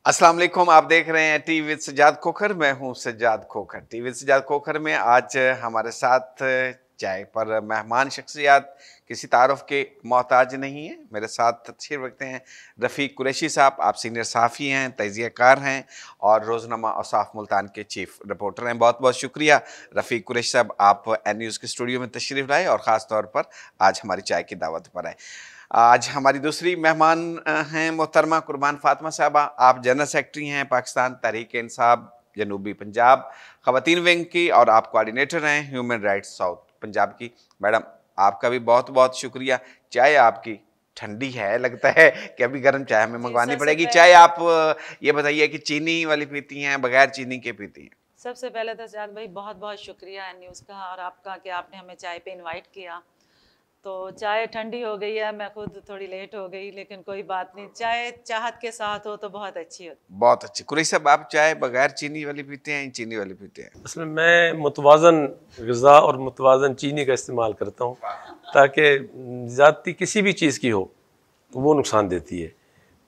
अस्सलाम वालेकुम। आप देख रहे हैं टी विद सज्जाद खोखर। मैं हूं सज्जाद खोखर। टी विद सज्जाद खोखर में आज हमारे साथ चाय पर मेहमान शख्सियत किसी तारुफ के मोहताज नहीं है। मेरे साथ तशरीफ़ रखते हैं रफ़ीक कुरैशी साहब। आप सीनियर सहाफ़ी हैं, तज़कियाकार हैं और रोज़नामा औसाफ मुल्तान के चीफ रिपोर्टर हैं। बहुत बहुत शुक्रिया रफ़ीक कुरैशी साहब, आप एन न्यूज़ के स्टूडियो में तशरीफ़ लाए और ख़ास तौर पर आज हमारी चाय की दावत पर आए। आज हमारी दूसरी मेहमान हैं मोहतरमा कुर्बान फातिमा साहबा। आप जनरल सेक्रेटरी हैं पाकिस्तान तहरीक इंसाफ जनूबी पंजाब ख़वातीन विंग की और आप कोऑर्डिनेटर हैं ह्यूमन राइट्स साउथ पंजाब की। मैडम, आपका भी बहुत बहुत शुक्रिया। चाय आपकी ठंडी है, लगता है कि अभी गर्म चाय हमें मंगवानी पड़ेगी। चाय आप ये बताइए कि चीनी वाली पीती हैं, बगैर चीनी के पीती हैं? सबसे पहले तो सज्जाद भाई बहुत बहुत शुक्रिया एन न्यूज़ का और आपका कि आपने हमें चाय पे इनवाइट किया। तो चाय ठंडी हो गई है, मैं खुद थोड़ी लेट हो गई, लेकिन कोई बात नहीं, चाय चाहत के साथ हो तो बहुत अच्छी होती। बहुत अच्छी। कुरैशी साहब, आप चाय बगैर चीनी वाली पीते हैं, चीनी वाली पीते हैं? असल में मैं मुतवाज़न ग़िज़ा और मुतवाज़न चीनी का इस्तेमाल करता हूँ ताकि ज़्यादती किसी भी चीज़ की हो तो वो नुकसान देती है।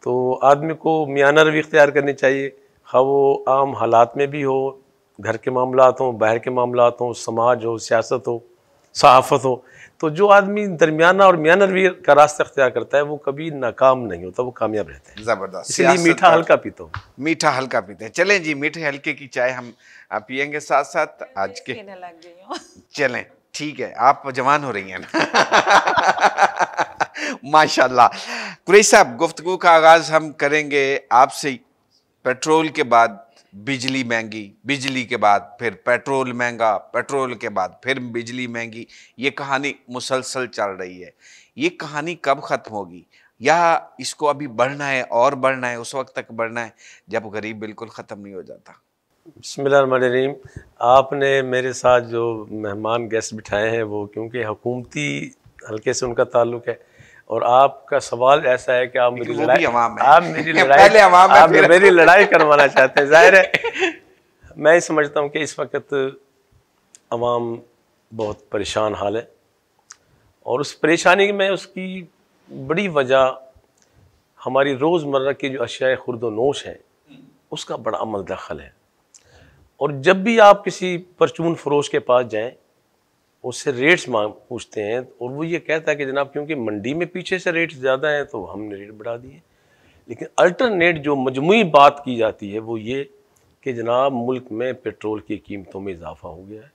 तो आदमी को मियाना रवि इख्तियार करनी चाहिए, ख़ाह वो आम हालात में भी हो, घर के मामलात हों, बाहर के मामलात हों, समाज हो, सियासत हो, सहाफ़त हो। तो जो आदमी दरमियाना और मियाना रवि का रास्ता इख्तियार करता है वो कभी नाकाम नहीं होता, वो कामयाब रहता है। ज़बरदस्त। इसलिए मीठा हल्का पीता हूँ। मीठा हल्का पीते हैं। चलें जी, मीठे हल्के की चाय हम पियेंगे साथ साथ आज के। पीने लग गई हूँ। चलें, ठीक है, आप जवान हो रही हैं ना। माशाल्लाह। कुरैशी साहब, गुफ्तगू का आगाज हम करेंगे आपसे। पेट्रोल के बाद बिजली महंगी, बिजली के बाद फिर पेट्रोल महंगा, पेट्रोल के बाद फिर बिजली महंगी, ये कहानी मुसलसल चल रही है। ये कहानी कब ख़त्म होगी, या इसको अभी बढ़ना है और बढ़ना है, उस वक्त तक बढ़ना है जब गरीब बिल्कुल ख़त्म नहीं हो जाता? बिस्मिल्लाहिर्रहमानिर्रहीम। आपने मेरे साथ जो मेहमान गेस्ट बिठाए हैं वो क्योंकि हुकूमती हल्के से उनका ताल्लुक़ है और आपका सवाल ऐसा है कि आप मेरी लड़ाई मेरी लड़ाई करवाना चाहते हैं। ज़ाहिर है मैं समझता हूँ कि इस वक्त अवाम बहुत परेशान हाल है और उस परेशानी में उसकी बड़ी वजह हमारी रोज़मर्रा की जो अशिया खुर्द नोश हैं उसका बड़ा अमल दखल है। और जब भी आप किसी परचून फरोश के पास जाएं उससे रेट्स पूछते हैं और वो ये कहता है कि जनाब क्योंकि मंडी में पीछे से रेट्स ज़्यादा हैं तो हमने रेट बढ़ा दिए। लेकिन अल्टरनेट जो मजमूई बात की जाती है वो ये कि जनाब मुल्क में पेट्रोल की कीमतों में इजाफा हो गया है,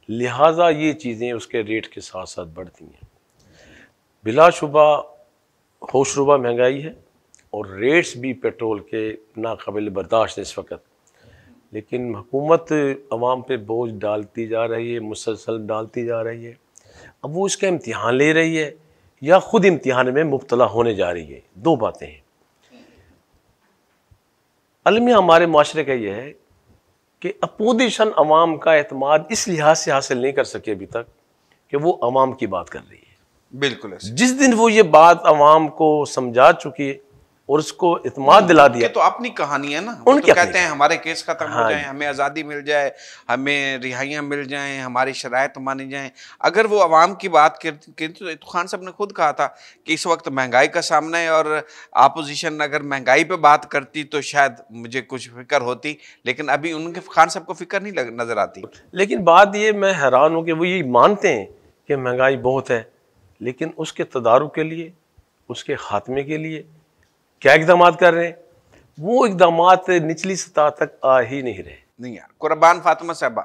लिहाजा ये चीज़ें उसके रेट के साथ साथ बढ़ती हैं। बिलाशुबा होशरुबा महंगाई है और रेट्स भी पेट्रोल के नाकाबिल बर्दाश्त इस वक्त। लेकिन हुकूमत अवाम पे बोझ डालती जा रही है, मुसलसल डालती जा रही है। अब वो इसका इम्तिहान ले रही है या ख़ुद इम्तिहान में मुब्तला होने जा रही है। दो बातें हैं। अलमिया हमारे माशरे का ये है कि अपोजिशन अवाम का एतमाद इस लिहाज से हासिल नहीं कर सके अभी तक कि वो अवाम की बात कर रही है। बिल्कुल। जिस दिन वो ये बात अवाम को समझा चुकी है और उसको इत्माद दिला दिया। तो अपनी कहानी है ना, उनके तो कहते हैं हमारे केस खत्म हो जाए, हमें आज़ादी मिल जाए, हमें रिहाइयाँ मिल जाएं, हमारी शराइत मानी जाएं। अगर वो अवाम की बात करती तो खान साहब ने खुद कहा था कि इस वक्त महंगाई का सामना है और अपोजिशन अगर महंगाई पे बात करती तो शायद मुझे कुछ फिक्र होती, लेकिन अभी उनके खान साहब को फिक्र नहीं नज़र आती। लेकिन बात ये, मैं हैरान हूँ कि वो ये मानते हैं कि महंगाई बहुत है, लेकिन उसके तदारुक के लिए, उसके ख़ात्मे के लिए क्या इकदाम कर रहे हैं? वो इकदाम निचली सतह तक आ ही नहीं रहे। नहीं यार, कुर्बान फातिमा साहबा,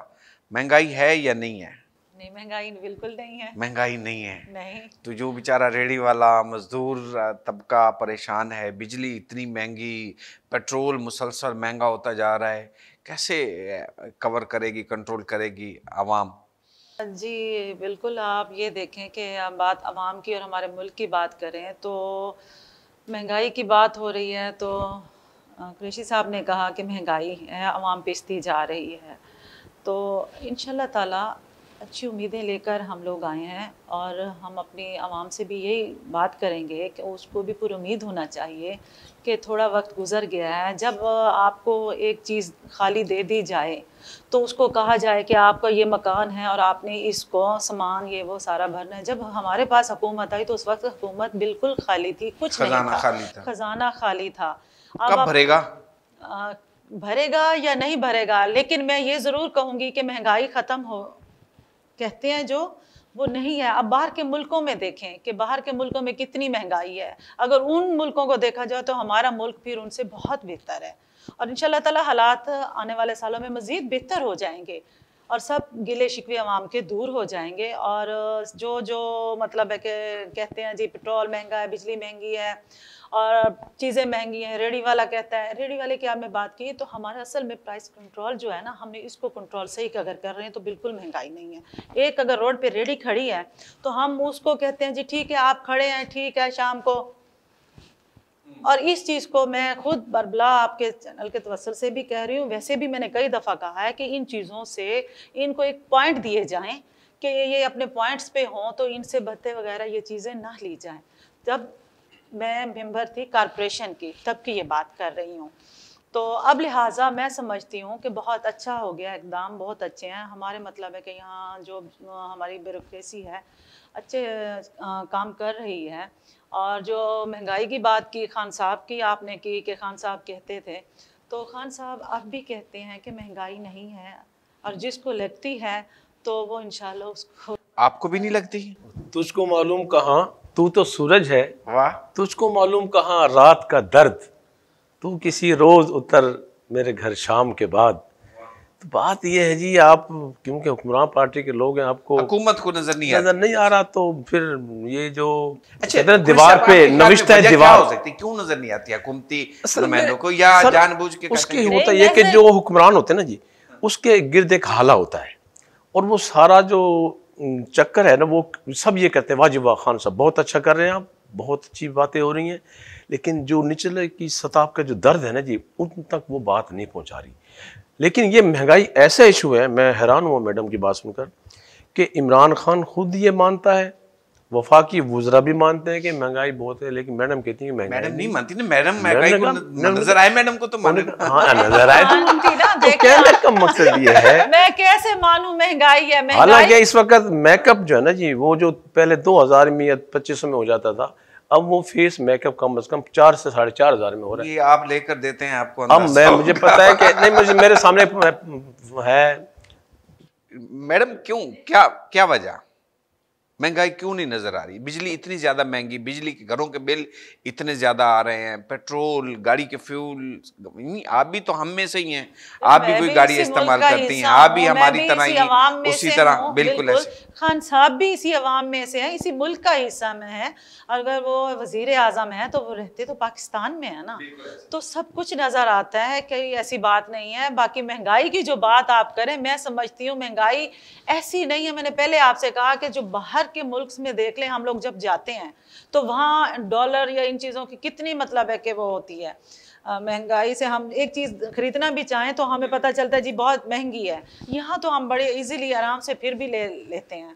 महंगाई है या नहीं है? नहीं, महंगाई बिल्कुल नहीं है। महंगाई नहीं है? नहीं। तो जो बेचारा रेडी वाला मजदूर तबका परेशान है, बिजली इतनी महंगी, पेट्रोल मुसलसल महंगा होता जा रहा है, कैसे कवर करेगी, कंट्रोल करेगी आवाम? जी बिल्कुल, आप ये देखें कि हम बात आवाम की और हमारे मुल्क की बात करें तो महंगाई की बात हो रही है। तो कुरैशी साहब ने कहा कि महंगाई है, आवाम पिसती जा रही है। तो इंशाल्लाह ताला अच्छी उम्मीदें लेकर हम लोग आए हैं और हम अपनी आवाम से भी यही बात करेंगे कि उसको भी पूरी उम्मीद होना चाहिए कि थोड़ा वक्त गुज़र गया है। जब आपको एक चीज़ खाली दे दी जाए तो उसको कहा जाए कि आपका ये मकान है और आपने इसको सामान ये वो सारा भरना है। जब हमारे पास हुकूमत आई तो उस वक्त हुकूमत बिल्कुल खाली थी, कुछ नहीं था, खजाना खाली था। कब भरेगा? भरेगा या नहीं भरेगा, लेकिन मैं ये ज़रूर कहूँगी कि महंगाई ख़त्म हो, कहते हैं जो, वो नहीं है। अब बाहर के मुल्कों में देखें कि बाहर के मुल्कों में कितनी महंगाई है। अगर उन मुल्कों को देखा जाए तो हमारा मुल्क फिर उनसे बहुत बेहतर है, और इंशाल्लाह ताला हालात आने वाले सालों में मज़ीद बेहतर हो जाएंगे और सब गिले शिकवे अवाम के दूर हो जाएंगे। और जो जो मतलब है कि कहते हैं जी पेट्रोल महंगा है, बिजली महंगी है और चीज़ें महंगी हैं, रेडी वाला कहता है, रेडी वाले की आपने बात की तो हमारा असल में प्राइस कंट्रोल जो है ना, हमने इसको कंट्रोल सही अगर कर रहे हैं तो बिल्कुल महंगाई नहीं है। एक अगर रोड पे रेडी खड़ी है तो हम उसको कहते हैं जी ठीक है आप खड़े हैं, ठीक है शाम को। और इस चीज़ को मैं खुद बरबला आपके चैनल के तवस्सुल से भी कह रही हूँ, वैसे भी मैंने कई दफ़ा कहा है कि इन चीज़ों से इनको एक पॉइंट दिए जाएं कि ये अपने पॉइंट्स पे हों, तो इनसे भत्ते वगैरह ये चीज़ें ना ली जाएं। जब मैं मेंबर थी कॉरपोरेशन की तब की ये बात कर रही हूँ, तो अब लिहाजा मैं समझती हूँ कि बहुत अच्छा हो गया, इकदाम बहुत अच्छे हैं हमारे। मतलब है कि यहाँ जो हमारी ब्यूरोक्रेसी है अच्छे काम कर रही है। और जो महंगाई की बात की खान साहब की आपने की कि खान साहब कहते थे, तो खान साहब अब भी कहते हैं कि महंगाई नहीं है, और जिसको लगती है तो वो इंशाल्लाह उसको। आपको भी नहीं लगती? तुझको मालूम कहाँ, तू तो सूरज है। वाह। तुझको मालूम कहाँ रात का दर्द, तू किसी रोज उतर मेरे घर शाम के बाद। तो बात ये है जी, आप क्योंकि हुक्मरान पार्टी के लोग हैं, आपको हुकूमत को नजर नहीं आ रहा, तो फिर ये जो अच्छा दीवार पे नविश्त है, दीवार हो सकती, क्यों नजर नहीं आती हुकूमती नुमाइंदों को, या जानबूझ के? उसके होता है ये कि जो हुक्मरान होते हैं ना जी, उसके गिर्द एक हाला होता है, और वो सारा जो चक्कर है ना, वो सब ये कहते हैं वाह जी वाह खान साहब बहुत अच्छा कर रहे हैं आप, बहुत अच्छी बातें हो रही हैं, लेकिन जो निचले की सतह का जो दर्द है ना जी, उन तक वो बात नहीं पहुंचा रही। लेकिन ये महंगाई ऐसा इशू है, मैं हैरान हुआ मैडम की बात सुनकर कि इमरान खान खुद ये मानता है, वफाकी वुज़रा भी मानते हैं कि महंगाई बहुत है, लेकिन मैडम कहती है महंगाई मैडम नहीं मानती ना। मैडम महंगाई को नजर आए, मैडम को तो हाँ नजर आए, तो कहने का मकसद ये है मैं कैसे मानूं महंगाई है। हालांकि इस वक्त मेकअप जो है ना जी, वो जो पहले 2000 में या 2500 में हो जाता था, अब वो फेस मेकअप कम से कम 4 से 4,500 में हो रहा है। ये आप लेकर देते हैं आपको अब मैं मुझे पता है कि नहीं, मुझे मेरे सामने है। मैडम क्यों, क्या वजह, महंगाई क्यों नहीं नजर आ रही? बिजली इतनी ज्यादा महंगी, बिजली के घरों के बिल इतने ज्यादा आ रहे हैं, पेट्रोल, गाड़ी के फ्यूल। आप भी तो हम में से ही हैं, आप भी कोई गाड़ी इस्तेमाल करती हैं, आप भी हमारी तरह ही उसी तरह। बिल्कुल ऐसे खान साहब भी इसी अवाम में से हैं, इसी मुल्क का हिस्सा में है। अगर वो वजीर आजम है तो वो रहते तो पाकिस्तान में है ना, तो सब कुछ नजर आता है कि ऐसी बात नहीं है। बाकी महंगाई की जो बात आप करें, मैं समझती हूँ महंगाई ऐसी नहीं है। मैंने पहले आपसे कहा कि जो बाहर के मुल्क में देख लें, हम लोग जब जाते हैं तो वहाँ डॉलर या इन चीज़ों की कितनी मतलब है कि वो होती है महंगाई से। हम एक चीज़ खरीदना भी चाहें तो हमें पता चलता है जी बहुत महंगी है। यहाँ तो हम बड़े इजीली आराम से फिर भी ले लेते हैं,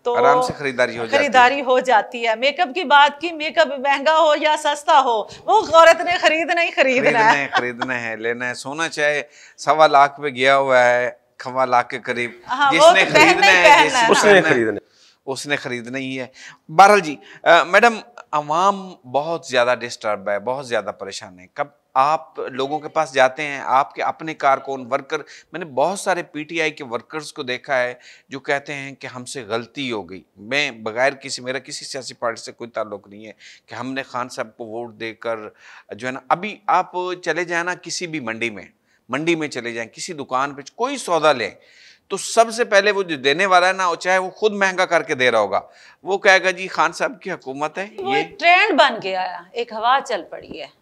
तो आराम से खरीदारी हो जाती है। मेकअप की बात की, मेकअप महंगा हो या सस्ता हो, वो औरत ने खरीदना है, लेना है। सोना चाहे 1.25 लाख पे गया हुआ है, 1.25 लाख के करीब, हाँ, जिसने तो खरीदना है उसने खरीदना ही है। बहरहाल जी, मैडम अवाम बहुत ज़्यादा डिस्टर्ब है, बहुत ज़्यादा परेशान है। कब आप लोगों के पास जाते हैं, आपके अपने कारकुन वर्कर, मैंने बहुत सारे पीटीआई के वर्कर्स को देखा है जो कहते हैं कि हमसे गलती हो गई। मैं बगैर किसी, मेरा किसी सियासी पार्टी से कोई ताल्लुक नहीं है कि हमने खान साहब को वोट देकर जो है ना। अभी आप चले जाए ना किसी भी मंडी में चले जाएं, किसी दुकान पे कोई सौदा लें, तो सबसे पहले वो जो देने वाला है ना, चाहे वो खुद महंगा करके दे रहा होगा, वो कहेगा जी खान साहब की हुकूमत है। ये ट्रेंड बन गया है, एक हवा चल पड़ी है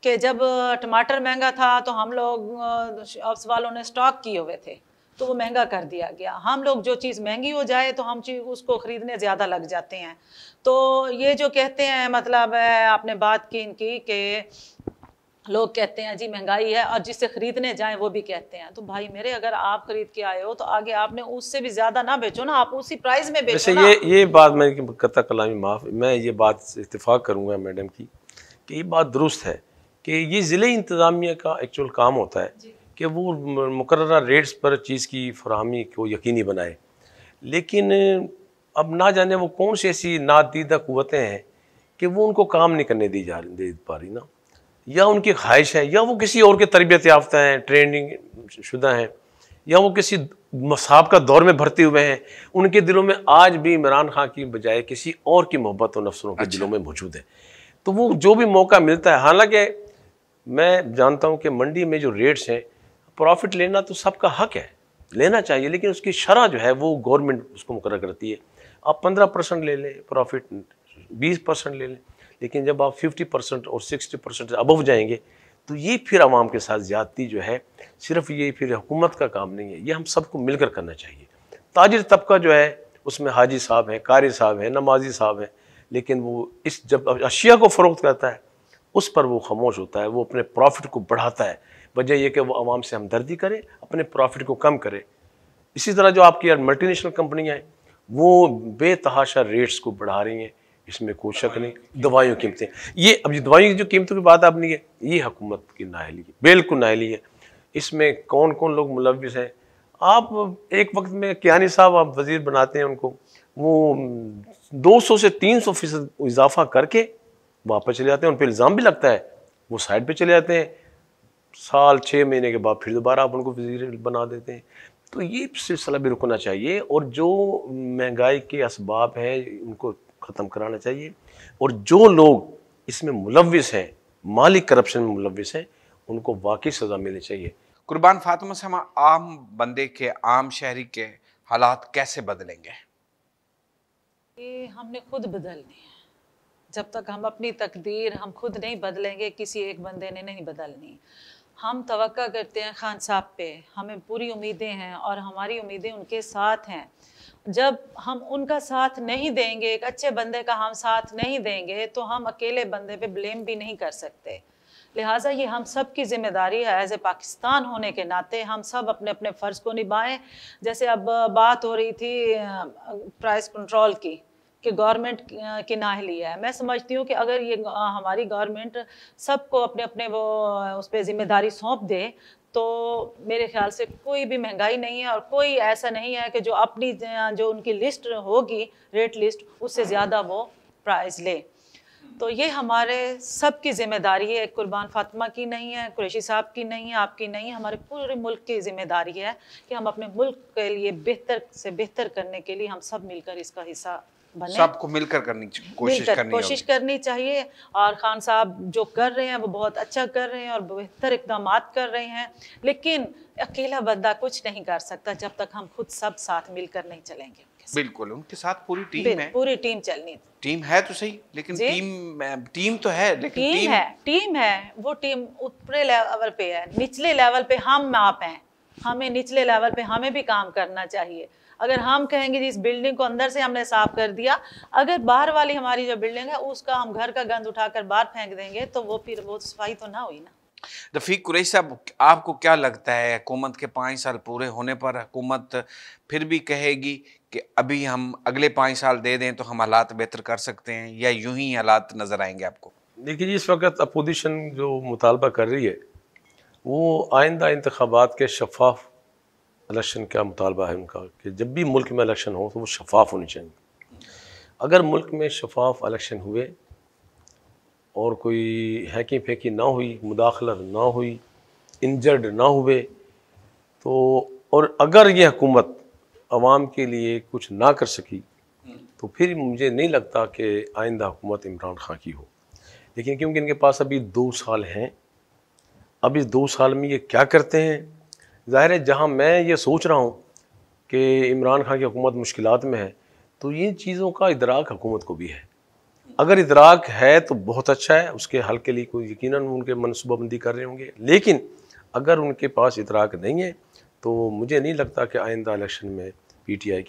कि जब टमाटर महंगा था तो हम लोग ऑप्स वालों ने स्टॉक किए हुए थे तो वो महंगा कर दिया गया। हम लोग जो चीज़ महंगी हो जाए तो हम चीज़ उसको ख़रीदने ज़्यादा लग जाते हैं। तो ये जो कहते हैं, मतलब है आपने बात की इनकी कि लोग कहते हैं जी महंगाई है, और जिससे खरीदने जाएं वो भी कहते हैं। तो भाई मेरे, अगर आप खरीद के आए हो तो आगे आपने उससे भी ज्यादा ना बेचो ना, आप उसी प्राइस में बेचो ना। ये बात मैं कत्ता कलामी माफ, मैं ये बात से इत्तेफाक करूंगा मैडम की कि ये बात दुरुस्त है कि ये ज़िले इंतज़ामिया का एक्चुअल काम होता है कि वो मुकर्ररा रेट्स पर चीज़ की फराहमी को यकीनी बनाए। लेकिन अब ना जाने वो कौन सी ऐसी नादीदा क़ुव्वतें हैं कि वो उनको काम नहीं करने दे पा रही ना। या उनकी ख्वाहिश है, या वो किसी और के तरबियत याफ्ता हैं, ट्रेनिंग शुदा हैं, या वो किसी मसाबका दौर में भर्ती हुए हैं, उनके दिलों में आज भी इमरान खान की बजाय किसी और की मोहब्बत और नफसरों के दिलों में मौजूद है। तो वो जो भी मौका मिलता है, हालांकि मैं जानता हूं कि मंडी में जो रेट्स हैं, प्रॉफिट लेना तो सबका हक है, लेना चाहिए, लेकिन उसकी शरह जो है वो गवर्नमेंट उसको मुकर्रर करती है। आप 15% ले लें प्रॉफिट, 20% ले लें, लेकिन जब आप 50% और 60% से अबव जाएंगे तो ये फिर आवाम के साथ ज़्यादती जो है, सिर्फ ये फिर हुकूमत का काम नहीं है, ये हम सबको मिलकर करना चाहिए। ताजिर तबका जो है उसमें हाजी साहब हैं, कारी साहब हैं, नमाजी साहब हैं, लेकिन वो इस जब अशिया को फ़रोख्त करता है उस पर वो खामोश होता है, वो अपने प्रॉफिट को बढ़ाता है, वजह यह कि वो आवाम से हमदर्दी करे, अपने प्रॉफिट को कम करे। इसी तरह जो आपकी मल्टीनेशनल कंपनियाँ हैं वो बेतहाशा रेट्स को बढ़ा रही हैं, इसमें कोई शक नहीं। दवाइयों की कीमतें, ये अब ये दवाइयों की जो कीमतों की बात आपने की, ये हुकूमत की नाअहली है, बिल्कुल नाअहली है। इसमें कौन कौन लोग मुलव्विस हैं? आप एक वक्त में कियानी साहब आप वज़ीर बनाते हैं उनको, वो 200 से 300% इजाफा करके वापस चले जाते हैं, उन पर इल्ज़ाम भी लगता है, वो साइड पे चले जाते हैं, साल 6 महीने के बाद फिर दोबारा आप उनको वज़ीर बना देते हैं। तो ये सिलसिला भी रुकना चाहिए, और जो महंगाई के असबाब हैं उनको ख़त्म कराना चाहिए, और जो लोग इसमें मुलव्विस हैं, माली करप्शन में मुलव्विस हैं, उनको वाकई सज़ा मिलनी चाहिए। कुर्बान फातिमा से हम आम बंदे के, आम शहरी के हालात कैसे बदलेंगे? ये हमने खुद बदलनी है। जब तक हम अपनी तकदीर हम खुद नहीं बदलेंगे, किसी एक बंदे ने नहीं बदलनी। हम तवक्का करते हैं खान साहब पे, हमें पूरी उम्मीदें हैं और हमारी उम्मीदें उनके साथ हैं। जब हम उनका साथ नहीं देंगे, एक अच्छे बंदे का हम साथ नहीं देंगे, तो हम अकेले बंदे पे ब्लेम भी नहीं कर सकते। लिहाजा ये हम सब की जिम्मेदारी है, एज ए पाकिस्तान होने के नाते हम सब अपने अपने फ़र्ज़ को निभाएं। जैसे अब बात हो रही थी प्राइस कंट्रोल की, कि गवर्नमेंट की नाअहली है। मैं समझती हूँ कि अगर ये हमारी गवर्नमेंट सबको अपने अपने वो उस पर ज़िम्मेदारी सौंप दे, तो मेरे ख्याल से कोई भी महंगाई नहीं है, और कोई ऐसा नहीं है कि जो अपनी जो उनकी लिस्ट होगी, रेट लिस्ट, उससे ज़्यादा वो प्राइस ले। तो ये हमारे सब की जिम्मेदारी है, कुर्बान फातिमा की नहीं है, कुरैशी साहब की नहीं है, आपकी नहीं है, हमारे पूरे मुल्क की जिम्मेदारी है कि हम अपने मुल्क के लिए बेहतर से बेहतर करने के लिए हम सब मिलकर इसका हिस्सा बने। सबको मिलकर कोशिश करनी चाहिए। और खान साहब जो कर रहे हैं वो बहुत अच्छा कर रहे हैं और बेहतर इक़दामात कर रहे हैं, लेकिन अकेला बंदा कुछ नहीं कर सकता जब तक हम खुद सब साथ मिलकर नहीं चलेंगे। बिल्कुल, उनके साथ पूरी टीम है, पूरी टीम चलनी। टीम है तो सही, लेकिन टीम तो है, लेकिन टीम है वो टीम ऊपरी लेवल पे है, निचले लेवल पे हम आप हैं, हमें निचले लेवल पे हमें भी काम करना चाहिए। अगर हम कहेंगे जी इस बिल्डिंग को अंदर से हमने साफ कर दिया, अगर बाहर वाली हमारी जो बिल्डिंग है उसका हम घर का गंद उठाकर बाहर फेंक देंगे, तो वो फिर वो सफाई तो ना हुई ना। रफीक कुरैशी साहब, आपको क्या लगता है, हुकूमत के 5 साल पूरे होने पर हुकूमत फिर भी कहेगी कि अभी हम अगले 5 साल दे दें तो हम हालात बेहतर कर सकते हैं, या यूं ही हालात नज़र आएंगे आपको? देखिए, इस वक्त अपोजिशन जो मुतालबा कर रही है वो आइंदा इंतखाबात के शफाफ इलेक्शन का मुतालबा है उनका, कि जब भी मुल्क में इलेक्शन हो तो वो शफाफ होनी चाहिए। अगर मुल्क में शफाफ इलेक्शन हुए और कोई हैकी फेंकी ना हुई, मुदाखलत ना हुई, इंजर्ड ना हुए, तो और अगर ये हुकूमत आवाम के लिए कुछ ना कर सकी, तो फिर मुझे नहीं लगता कि आइंदा हुकूमत इमरान खान की हो। लेकिन क्योंकि इनके पास अभी 2 साल हैं, अब इस 2 साल में ये क्या करते हैं, ज़ाहिर है जहाँ मैं ये सोच रहा हूँ कि इमरान खान की हुकूमत मुश्किलात में है, तो ये चीज़ों का इदराक हुकूमत को भी है। अगर इदराक है तो बहुत अच्छा है, उसके हल के लिए कोई यकीनन उनके मनसूबाबंदी कर रहे होंगे, लेकिन अगर उनके पास इदराक नहीं है तो मुझे नहीं लगता कि आइंदा इलेक्शन में पीटीआई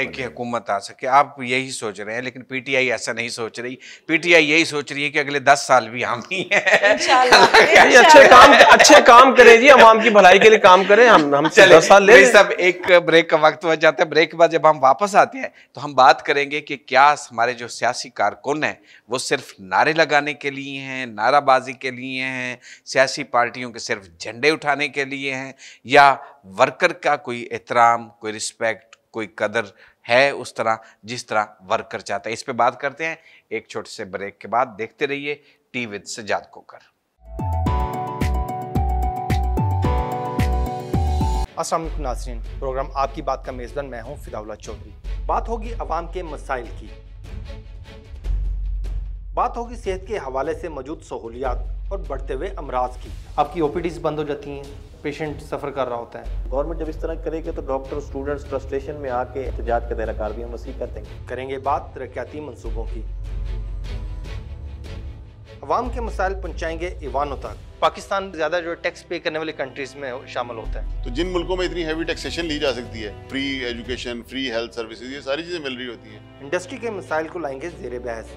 की हुकूमत आ सके। आप यही सोच रहे हैं, लेकिन पीटीआई ऐसा नहीं सोच रही। पीटीआई यही सोच रही है कि अगले 10 साल भी हम ही हैं। अच्छे काम करें जी, आवाम की भलाई के लिए काम करें। हम 10 साल ले सब। एक ब्रेक का वक्त हो जाता है। ब्रेक के बाद जब हम वापस आते हैं तो हम बात करेंगे कि क्या हमारे जो सियासी कारकुन हैं वो सिर्फ नारे लगाने के लिए हैं, नाराबाजी के लिए हैं, सियासी पार्टियों के सिर्फ झंडे उठाने के लिए हैं, या वर्कर का कोई एहतराम, कोई रिस्पेक्ट, कोई कदर है उस तरह जिस तरह वर्कर चाहता है। इस पे बात करते हैं एक छोटे से ब्रेक के बाद। देखते रहिए टी विद सज्जाद कोकर। अस्सलाम वालेकुम नाज़रीन, प्रोग्राम आपकी बात का मेज़बान मैं हूं फिदाउल्लाह चौधरी। बात होगी अवाम के मसाइल की, बात होगी सेहत के हवाले से मौजूद सहूलियात और बढ़ते हुए अमराज की। आपकी ओपीडीज बंद हो जाती हैं, पेशेंट सफ़र कर रहा होता है। गवर्नमेंट जब इस तरह करेगी तो डॉक्टर स्टूडेंट्स फ्रस्ट्रेशन में आके एहतजाज का दायरा कार भी हम वसी कर देंगे। करेंगे बात तरक्याती मंसूबों की, अवाम के मसाइल पहुँचाएंगे ईवानों तक। पाकिस्तान ज़्यादा जो टैक्स पे करने वाली कंट्रीज़ में शामिल होता है। तो जिन मुल्कों में इतनी हैवी टैक्सेशन ली जा सकती है, free education, free health services, ये सारी चीज़ें मिल रही होती हैं। इंडस्ट्री के मसाइल को लाएंगे ज़ेरे बहस।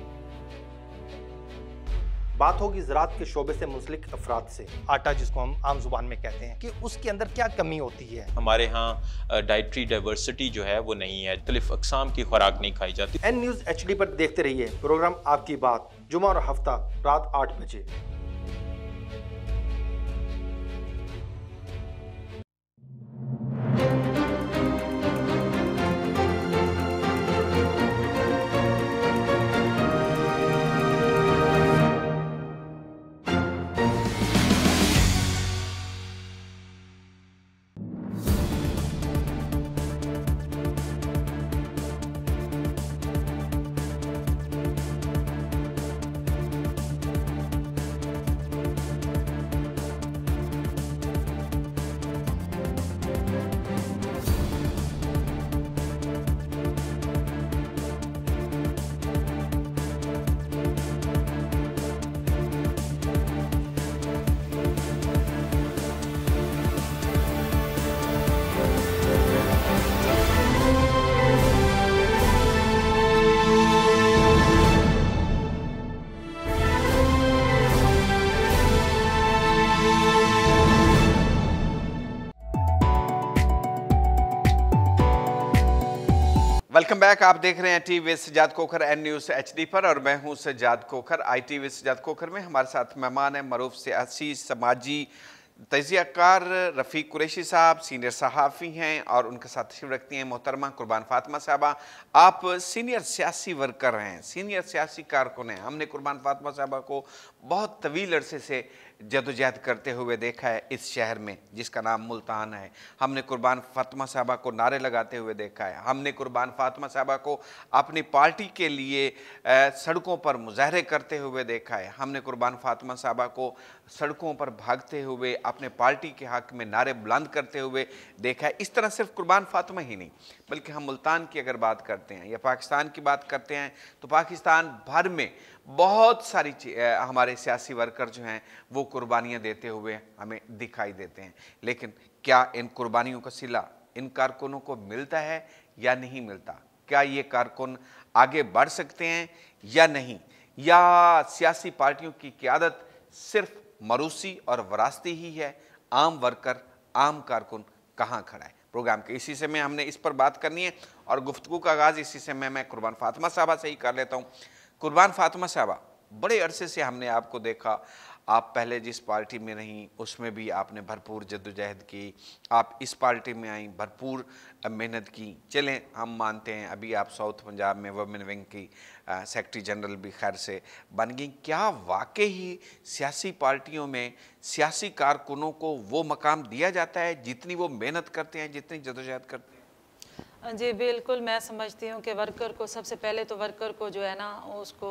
बात होगी ज़राअत के शोबे से मुंसलिक अफराद से। आटा जिसको हम आम जुबान में कहते हैं, कि उसके अंदर क्या कमी होती है। हमारे यहाँ डाइटरी डाइवर्सिटी जो है वो नहीं है, मुख्तलिफ अक़साम की खुराक नहीं खाई जाती। एन न्यूज़ HD पर देखते रहिए प्रोग्राम आपकी बात, जुमा और हफ्ता रात 8 बजे। Welcome back. आप देख रहे हैं TV with Sajjad Khokhar N News HD पर और मैं हूं सज्जाद खोखर। IT विद सज्जाद खोखर में हमारे साथ मेहमान हैं मरूफ सियासी समाजी तजियाकार रफ़ीक कुरैशी साहब, सीनियर सहाफ़ी हैं, और उनके साथ तशरीफ़ रखती हैं मोहतरमा कुर्बान फातिमा साहबा। आप सीनियर सियासी वर्कर हैं, सीनियर सियासी कारकुन हैं। हमने कुर्बान फातिमा साहबा को बहुत तवील अरसे से जदोजहद करते हुए देखा है इस शहर में जिसका नाम मुल्तान है। हमने कुर्बान फातिमा साहबा को नारे लगाते हुए देखा है। हमने कुर्बान फातिमा साहबा को अपनी पार्टी के लिए सड़कों पर मुजाहरे करते हुए देखा है। हमने कुर्बान फातिमा साहबा को सड़कों पर भागते हुए अपने पार्टी के हक़ में नारे बुलंद करते हुए देखा है। इस तरह सिर्फ कुर्बान फातिमा ही नहीं, बल्कि हम मुल्तान की अगर बात करते हैं या पाकिस्तान की बात करते हैं तो पाकिस्तान भर में बहुत सारी हमारे सियासी वर्कर जो हैं वो कुर्बानियाँ देते हुए हमें दिखाई देते हैं। लेकिन क्या इन कुर्बानियों का सिला इन कारकुनों को मिलता है या नहीं मिलता? क्या ये कारकुन आगे बढ़ सकते हैं या नहीं? या सियासी पार्टियों की क़यादत सिर्फ मरूसी और वरासती ही है? आम वर्कर, आम कारकुन कहाँ खड़ा है? प्रोग्राम के इसी से में हमने इस पर बात करनी है और गुफ्तगू का आगाज़ इसी से मैं कुर्बान फातिमा साहबा से ही कर लेता हूँ। कुर्बान फातिमा साहबा, बड़े अरसे से हमने आपको देखा, आप पहले जिस पार्टी में रहीं उसमें भी आपने भरपूर जद्दोजहद की, आप इस पार्टी में आई, भरपूर मेहनत की। चलें हम मानते हैं अभी आप साउथ पंजाब में वुमेन विंग की सेक्रेटरी जनरल भी खैर से बन गई। क्या वाकई ही सियासी पार्टियों में सियासी कारकुनों को वो मकाम दिया जाता है जितनी वो मेहनत करते हैं, जितनी जद्दोजहद करते हैं? जी बिल्कुल, मैं समझती हूँ कि वर्कर को सबसे पहले तो वर्कर को जो है ना उसको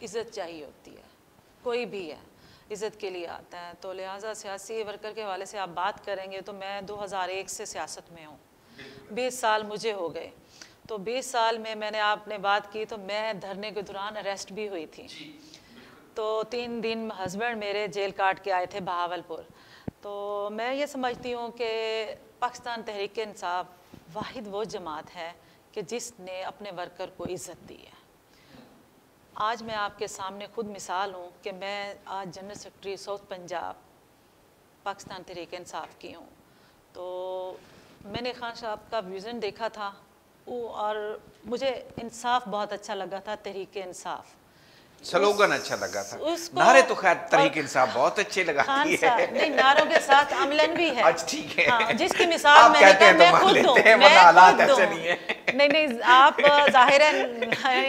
इज़्ज़त चाहिए होती है। कोई भी है इज़्ज़त के लिए आता है, तो लिहाजा सियासी वर्कर के हवाले से आप बात करेंगे तो मैं 2001 से सियासत में हूँ, 20 साल मुझे हो गए। तो 20 साल में मैंने आपने बात की तो मैं धरने के दौरान अरेस्ट भी हुई थी। तो 3 दिन हस्बैंड मेरे जेल काट के आए थे बहावलपुर। तो मैं ये समझती हूँ कि पाकिस्तान तहरीक इंसाफ वाहिद वो जमात है कि जिसने अपने वर्कर को इज़्ज़त दी है। आज मैं आपके सामने खुद मिसाल हूँ कि मैं आज general secretary south Punjab Pakistan Tehreek Insaf की हूँ। तो मैंने खान साहब का विज़न देखा था और मुझे इंसाफ बहुत अच्छा लगा था, तहरीक इंसाफ स्लोगन अच्छा लगा था। उसको नारे तो खैर तहरीक इंसाफ बहुत अच्छे लगाती है। नहीं, नारों के साथ अमलन भी है। अच्छा ठीक है। हाँ, जिसकी मिसाल आप मैंने कहते हैं कहा, तो मैं मान खुद लेते दूं, हैं, वरना मैं हालात खुद ऐसे दूं। नहीं है। नहीं, आप ज़ाहिरन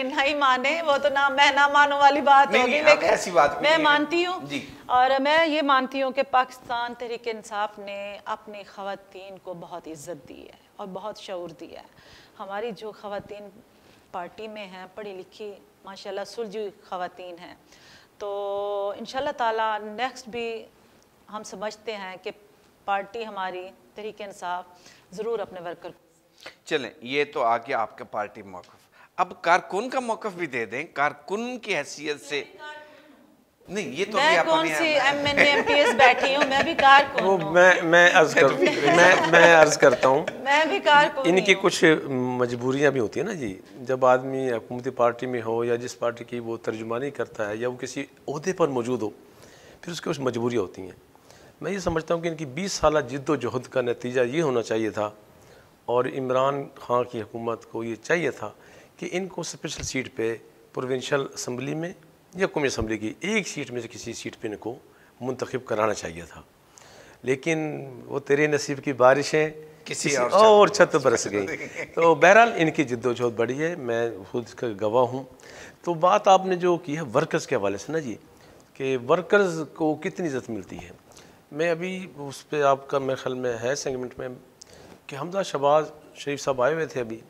नहीं माने, वो तो ना मैं ना मानो वाली बात नहीं, होगी, नहीं, लेकिन ऐसी बात भी मैं नहीं है। मानती हूँ। जी। और मैं ये मानती हूँ कि पाकिस्तान तहरीक इंसाफ ने अपनी ख़वातीन को बहुत इज़्ज़त दी है और बहुत शऊर दिया है। हमारी जो ख़वातीन पार्टी में हैं, पढ़ी लिखी माशाल्लाह सुलझी ख़वातीन हैं, तो इंशाल्लाह ताला नेक्स्ट भी हम समझते हैं कि पार्टी हमारी तहरीक इंसाफ ज़रूर अपने वर्कर। चलें, ये तो आ गया आपका पार्टी मौक़िफ़। अब कारकुन का मौक़िफ़ भी दे दें, कारकुन की हैसियत से। नहीं, ये तो अभी मैं आपने कौन सी MNA MPS बैठी हूँ, मैं भी कारकुन वो हूँ। मैं अर्ज करता हूँ, मैं भी कारकुन ही इनकी हूँ। कुछ मजबूरियाँ भी होती है ना जी। जब आदमी हुकूमती पार्टी में हो या जिस पार्टी की वो तर्जुमानी करता है या वो किसी ओहदे पर मौजूद हो, फिर उसकी कुछ मजबूरियाँ होती हैं। मैं ये समझता हूँ कि इनकी 20 साल जिद्दोजहद का नतीजा ये होना चाहिए था, और इमरान खान की हुकूमत को ये चाहिए था कि इनको स्पेशल सीट पे प्रोविंशियल असम्बली में या कौमी असम्बली की एक सीट में से किसी सीट पे इनको मुंतखब कराना चाहिए था। लेकिन वो तेरे नसीब की बारिशें किसी और छत बरस गई। तो बहरहाल इनकी जिद्दोजहद बढ़ी है, मैं खुद का गवाह हूँ। तो बात आपने जो की है वर्कर्स के हवाले से ना जी, कि वर्कर्स को कितनी इज़्ज़त मिलती है, मैं अभी उस पर आपका मेरे ख्याल में है सेगमेंट में कि हमजा शहबाज शरीफ साहब आए हुए थे अभी,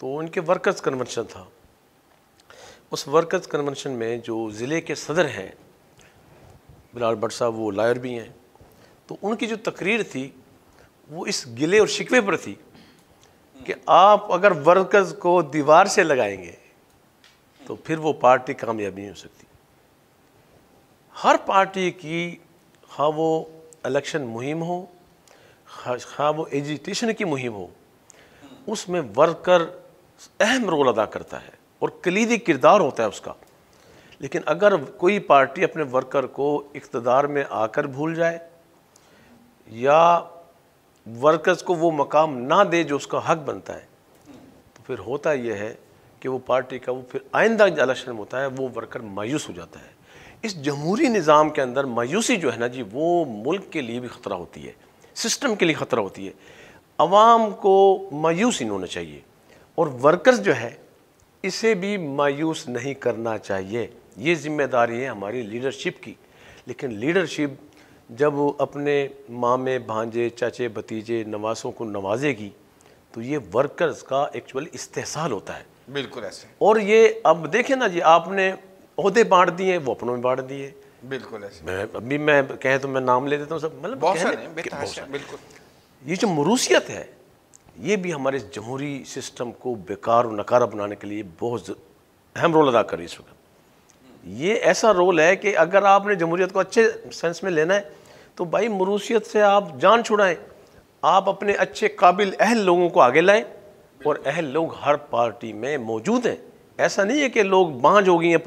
तो उनके वर्कर्स कन्वेंशन था। उस वर्कर्स कन्वेंशन में जो ज़िले के सदर हैं बिलाल भट्ट साहब, वो लायर भी हैं, तो उनकी जो तकरीर थी वो इस गिले और शिकवे पर थी कि आप अगर वर्कर्स को दीवार से लगाएंगे तो फिर वो पार्टी कामयाबी नहीं हो सकती। हर पार्टी की, हाँ वो इलेक्शन मुहिम हो, हाँ वो एजिटेशन की मुहिम हो, उसमें वर्कर अहम रोल अदा करता है और कलीदी किरदार होता है उसका। लेकिन अगर कोई पार्टी अपने वर्कर को इक़्तिदार में आकर भूल जाए या वर्कर्स को वो मकाम ना दे जो उसका हक बनता है, तो फिर होता यह है कि वो पार्टी का वो फिर आइंदा इलेक्शन में होता है वो वर्कर मायूस हो जाता है। इस जमहूरी निज़ाम के अंदर मायूसी जो है ना जी, वो मुल्क के लिए भी ख़तरा होती है, सिस्टम के लिए ख़तरा होती है। अवाम को मायूस नहीं होना चाहिए और वर्कर्स जो है इसे भी मायूस नहीं करना चाहिए। ये जिम्मेदारी है हमारी लीडरशिप की। लेकिन लीडरशिप जब वो अपने मामे भांजे चाचे भतीजे नवासों को नवाजेगी तो ये वर्कर्स का एक्चुअली इस्तेहसाल होता है। बिल्कुल ऐसे। और ये अब देखें ना जी, आपने ओहदे बांट दिए, वो अपनों में बांट दिए। बिल्कुल ऐसे। मैं कहें तो मैं नाम ले देता हूँ सब, मतलब बहुत सारे बिल्कुल। ये जो मरूसियत है ये भी हमारे जमहूरी सिस्टम को बेकार और नकारा बनाने के लिए बहुत अहम रोल अदा कर रही है इस वक्त। ये ऐसा रोल है कि अगर आपने जमहूरियत को अच्छे सेंस में लेना है तो भाई मरूसियत से आप जान छुड़ाएं, आप अपने अच्छे काबिल अहल लोगों को आगे लाएं, और अहल लोग हर पार्टी में मौजूद हैं। ऐसा नहीं है कि लोग बांझ हो गई हैं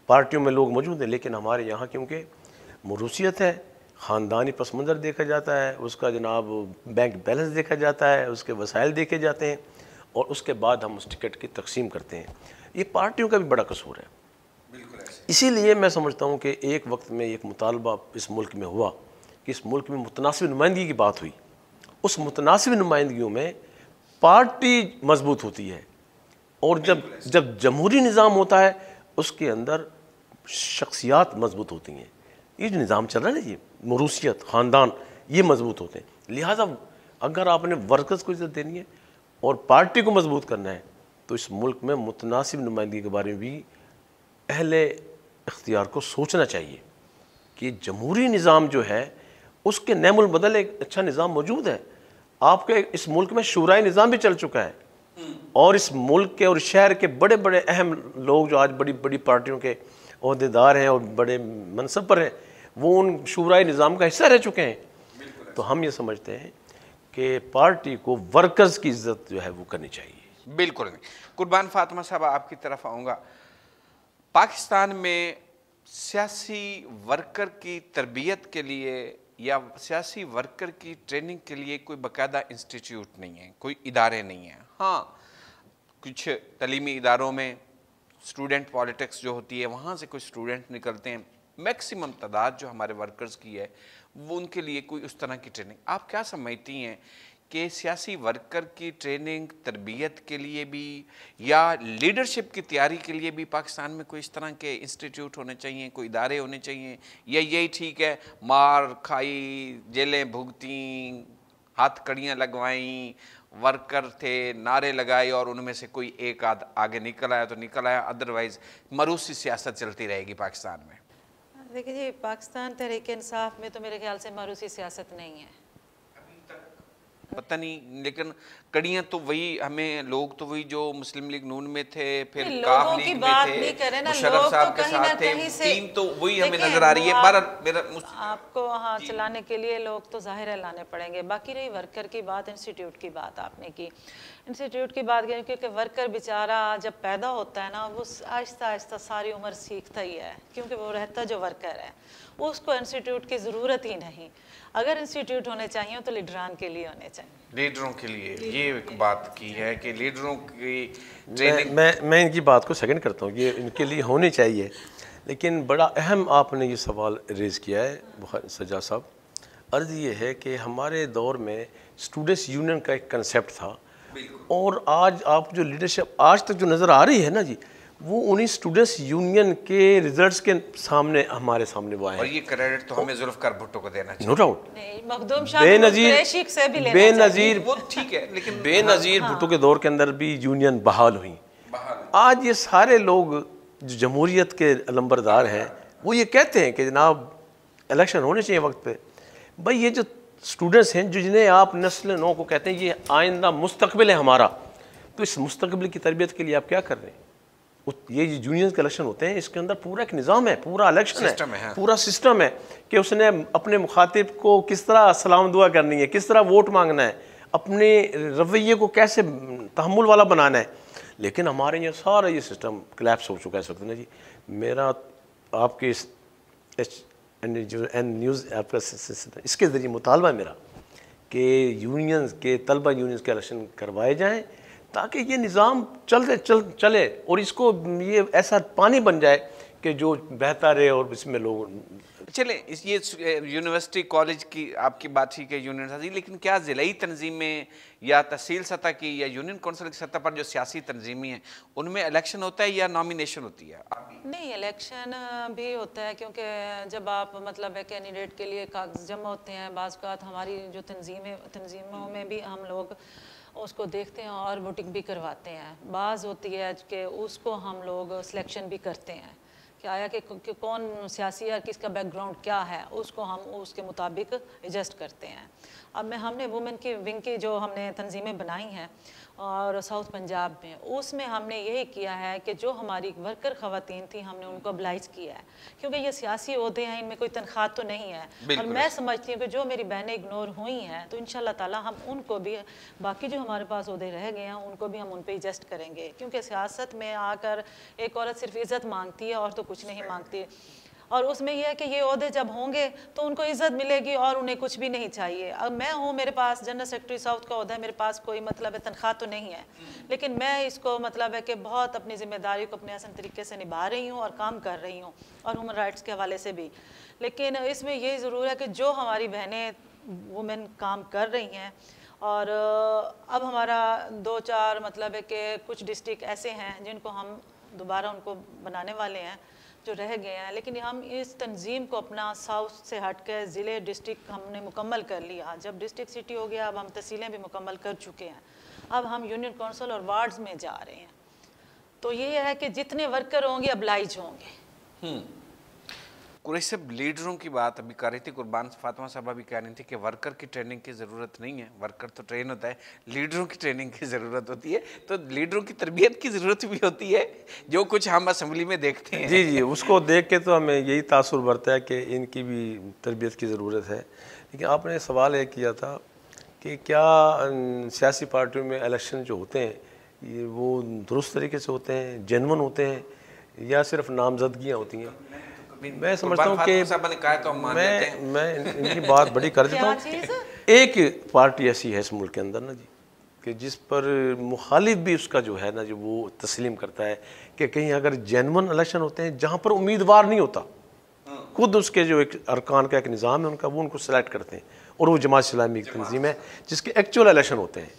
पार्टियों में लोग मौजूद हैं। लेकिन हमारे यहाँ क्योंकि मरूसियत है, ख़ानदानी पस मंज़र देखा जाता है, उसका जनाब बैंक बैलेंस देखा जाता है, उसके वसाइल देखे जाते हैं, और उसके बाद हम उस टिकट की तकसीम करते हैं। ये पार्टियों का भी बड़ा कसूर है। इसीलिए मैं समझता हूँ कि एक वक्त में एक मुतालबा इस मुल्क में हुआ कि इस मुल्क में मुतनासिब नुमाइंदगी की बात हुई। उस मुतनासिब नुमाइंदगियों में पार्टी मजबूत होती है, और जब जमहूरी निज़ाम होता है उसके अंदर शख्सियात मजबूत होती हैं। ये जो निज़ाम चल रहा है ना, ये मरूसियत, ख़ानदान, ये मजबूत होते हैं। लिहाजा अगर आपने वर्कर्स को इज़्ज़त देनी है और पार्टी को मजबूत करना है तो इस मुल्क में मुतनासिब नुमाइंदगी के बारे में भी अहले इख्तियार को सोचना चाहिए कि जमहूरी निज़ाम जो है उसके नेमुल बदल एक अच्छा निज़ाम मौजूद है। आपके इस मुल्क में शूराई निज़ाम भी चल चुका है, और इस मुल्क के और शहर के बड़े बड़े अहम लोग जो आज बड़ी बड़ी पार्टियों के ओहदेदार हैं और बड़े मनसब पर हैं, वो उन शूराई निज़ाम का हिस्सा रह चुके हैं। तो हम ये समझते हैं कि पार्टी को वर्कर्स की इज्जत जो है वो करनी चाहिए। बिल्कुल नहीं। कुर्बान फातिमा साहब, आपकी तरफ आऊँगा। पाकिस्तान में सियासी वर्कर की तरबियत के लिए या सियासी वर्कर की ट्रेनिंग के लिए कोई बाकायदा इंस्टीट्यूट नहीं है, कोई इदारे नहीं हैं। हाँ, कुछ तलीमी इदारों में स्टूडेंट पॉलिटिक्स जो होती है वहाँ से कुछ स्टूडेंट निकलते हैं, मैक्सिमम तादाद जो हमारे वर्कर्स की है वो उनके लिए कोई उस तरह की ट्रेनिंग आप क्या समझती हैं कि सियासी वर्कर की ट्रेनिंग तरबियत के लिए भी या लीडरशिप की तैयारी के लिए भी पाकिस्तान में कोई इस तरह के इंस्टीट्यूट होने चाहिए, कोई इदारे होने चाहिए, या यही ठीक है मार खाई, जेलें भुगती, हाथ कड़ियाँ लगवाई, वर्कर थे नारे लगाए और उनमें से कोई एक आध आगे निकल आया तो निकल आया, अदरवाइज मरूसी सियासत चलती रहेगी पाकिस्तान में? देखिए जी, पाकिस्तान तहरीक इंसाफ में तो मेरे ख्याल से मरूसी सियासत नहीं है, पता नहीं, लेकिन कड़ियाँ तो वही, हमें लोग तो वही जो मुस्लिम लीग नून में थे, फिर काफ लोगों की लीग बात में नहीं थे, करें ना, मुशर्रफ लोग साहब तो के कहीं ना साथ थे, कहीं से टीम तो वही हमें देखें, नजर आ रही है। वो भारत मेरा आपको हाँ चलाने के लिए लोग तो जाहिर है लाने पड़ेंगे। बाकी रही वर्कर की बात, इंस्टीट्यूट की बात आपने की, इंस्टीट्यूट की बात की, क्योंकि वर्कर बेचारा जब पैदा होता है ना वो आहिस्ता आहिस्ता सारी उम्र सीखता ही है, क्योंकि वो रहता जो वर्कर है उसको इंस्टीट्यूट की ज़रूरत ही नहीं। अगर इंस्टीट्यूट होने चाहिए तो लीडरान के लिए होने चाहिए, लीडरों के लिए। ये एक बात की है कि लीडरों की ट्रेनिंग मैं इनकी बात को सेकंड करता हूँ, ये इनके लिए होनी चाहिए, लेकिन बड़ा अहम आपने ये सवाल रेज़ किया है सज्जाद साहब। अर्ज़ ये है कि हमारे दौर में स्टूडेंट्स यूनियन का एक कंसेप्ट था, और आज आप जो लीडरशिप आज तक जो नज़र आ रही है ना जी, वो उन्हीं स्टूडेंट्स यूनियन के रिजल्ट्स के सामने हमारे सामने वो आए, और ये क्रेडिट तो हमें जुल्फ़िकार भुट्टो को देना चाहिए, नो डाउट। मखदूम शाह कुरैशी से भी लेना चाहिए, बेनज़ीर वो ठीक है, लेकिन बेनज़ीर भुट्टो के दौर के अंदर भी यूनियन बहाल हुई। आज ये सारे लोग जो जमहूरियत के अलंबरदार हैं वो ये कहते हैं कि जनाब इलेक्शन होने चाहिए वक्त पे। भाई ये जो स्टूडेंट्स हैं जो जिन्हें आप नस्ल नौ को कहते हैं, ये आइंदा मुस्तकबिल है हमारा, तो इस मुस्तकबिल की तरबियत के लिए आप क्या कर रहे हैं? ये यूनियन के इलेक्शन होते हैं, इसके अंदर पूरा एक निज़ाम है, पूरा इलेक्शन है, पूरा सिस्टम है कि उसने अपने मुखातिब को किस तरह सलाम दुआ करनी है, किस तरह वोट मांगना है, अपने रवैये को कैसे तहम्मुल वाला बनाना है। लेकिन हमारे यहाँ सारा ये सिस्टम क्लैप्स हो चुका है इस वक्त ना जी। मेरा आपके न्यूज़ आपका इसके ज़रिए मुतालबा है मेरा कि यूनियंस के तलबा यूनियंस के इलेक्शन करवाए जाएँ, ताकि ये निज़ाम चले और इसको ये ऐसा पानी बन जाए कि जो बहता रहे और इसमें लोग चले। इस ये यूनिवर्सिटी कॉलेज की आपकी बात ठीक है, यूनिवर्सिटी, लेकिन क्या ज़िलाई तंजीमें या तहसील सतह की या यूनियन काउंसिल की सतह पर जो सियासी तंजीमें हैं उनमें इलेक्शन होता है या नॉमिनेशन होती है? नहीं, इलेक्शन भी होता है, क्योंकि जब आप मतलब है कैंडिडेट के लिए कागज जमा होते हैं, बाज़ हमारी जो तंजीमों में भी हम लोग उसको देखते हैं और वोटिंग भी करवाते हैं। बाज़ होती है कि उसको हम लोग सिलेक्शन भी करते हैं कि आया कि कौन सियासी है, किसका बैकग्राउंड क्या है, उसको हम उसके मुताबिक एडजस्ट करते हैं। अब हमने वुमेन की विंग की जो हमने तंजीमें बनाई हैं और साउथ पंजाब में, उसमें हमने यही किया है कि जो हमारी वर्कर ख़वातीन थी हमने उनको अब्लाइज किया है, क्योंकि ये सियासी ओहदे हैं, इनमें कोई तनख्वाह तो नहीं है। और मैं समझती हूँ कि जो मेरी बहनें इग्नोर हुई हैं तो इंशाल्लाह ताला हम उनको भी, बाकी जो हमारे पास ओहदे रह गए हैं उनको भी हम उन पर एडजस्ट करेंगे, क्योंकि सियासत में आकर एक औरत सिर्फ इज़्ज़त मांगती है और तो कुछ नहीं मांगती। और उसमें यह है कि ये ओहदे जब होंगे तो उनको इज़्ज़त मिलेगी और उन्हें कुछ भी नहीं चाहिए। अब मैं हूँ, मेरे पास जनरल सेक्रेटरी साउथ का ओहदा है, मेरे पास कोई मतलब है तनख्वाह तो नहीं है, लेकिन मैं इसको मतलब है कि बहुत अपनी ज़िम्मेदारी को अपने आसान तरीके से निभा रही हूँ और काम कर रही हूँ, और ह्यूमन राइट्स के हवाले से भी। लेकिन इसमें ये ज़रूर है कि जो हमारी बहनें वुमेन काम कर रही हैं, और अब हमारा 2-4 मतलब है कि कुछ डिस्ट्रिक्ट ऐसे हैं जिनको हम दोबारा उनको बनाने वाले हैं जो रह गए हैं, लेकिन हम इस तंजीम को अपना साउथ से हट के ज़िले डिस्ट्रिक्ट हमने मुकम्मल कर लिया। जब डिस्ट्रिक्ट सिटी हो गया, अब हम तहसीलें भी मुकम्मल कर चुके हैं, अब हम यूनियन काउंसिल और वार्ड्स में जा रहे हैं। तो ये है कि जितने वर्कर होंगे अब्लाइज होंगे। कुरैशी साहब, लीडरों की बात अभी कर रही थी, कुर्बान फातिमा साहबा भी कह रही थी कि वर्कर की ट्रेनिंग की ज़रूरत नहीं है, वर्कर तो ट्रेन होता है, लीडरों की ट्रेनिंग की ज़रूरत होती है। तो लीडरों की तरबियत की ज़रूरत भी होती है, जो कुछ हम असम्बली में देखते हैं। जी, उसको देख के तो हमें यही तासुर बढ़ता है कि इनकी भी तरबियत की ज़रूरत है। लेकिन आपने सवाल ये किया था कि क्या सियासी पार्टियों में इलेक्शन जो होते हैं ये वो दुरुस्त तरीके से होते हैं, जेन्युइन होते हैं, या सिर्फ नामजदगियाँ होती हैं? मैं समझता हूँ कि तो मैं इनकी बात बड़ी कर देता हूँ। एक पार्टी ऐसी है इस मुल्क के अंदर ना जी कि जिस पर मुखालिफ भी उसका जो है ना जो वो तस्लीम करता है कि कहीं अगर जेन्युइन इलेक्शन होते हैं जहाँ पर उम्मीदवार नहीं होता, खुद उसके जो एक अरकान का एक निज़ाम है उनका, वो उनको सेलेक्ट करते हैं और वो जमात इस्लामी की तंजीम है जिसके एक्चुअल इलेक्शन होते हैं,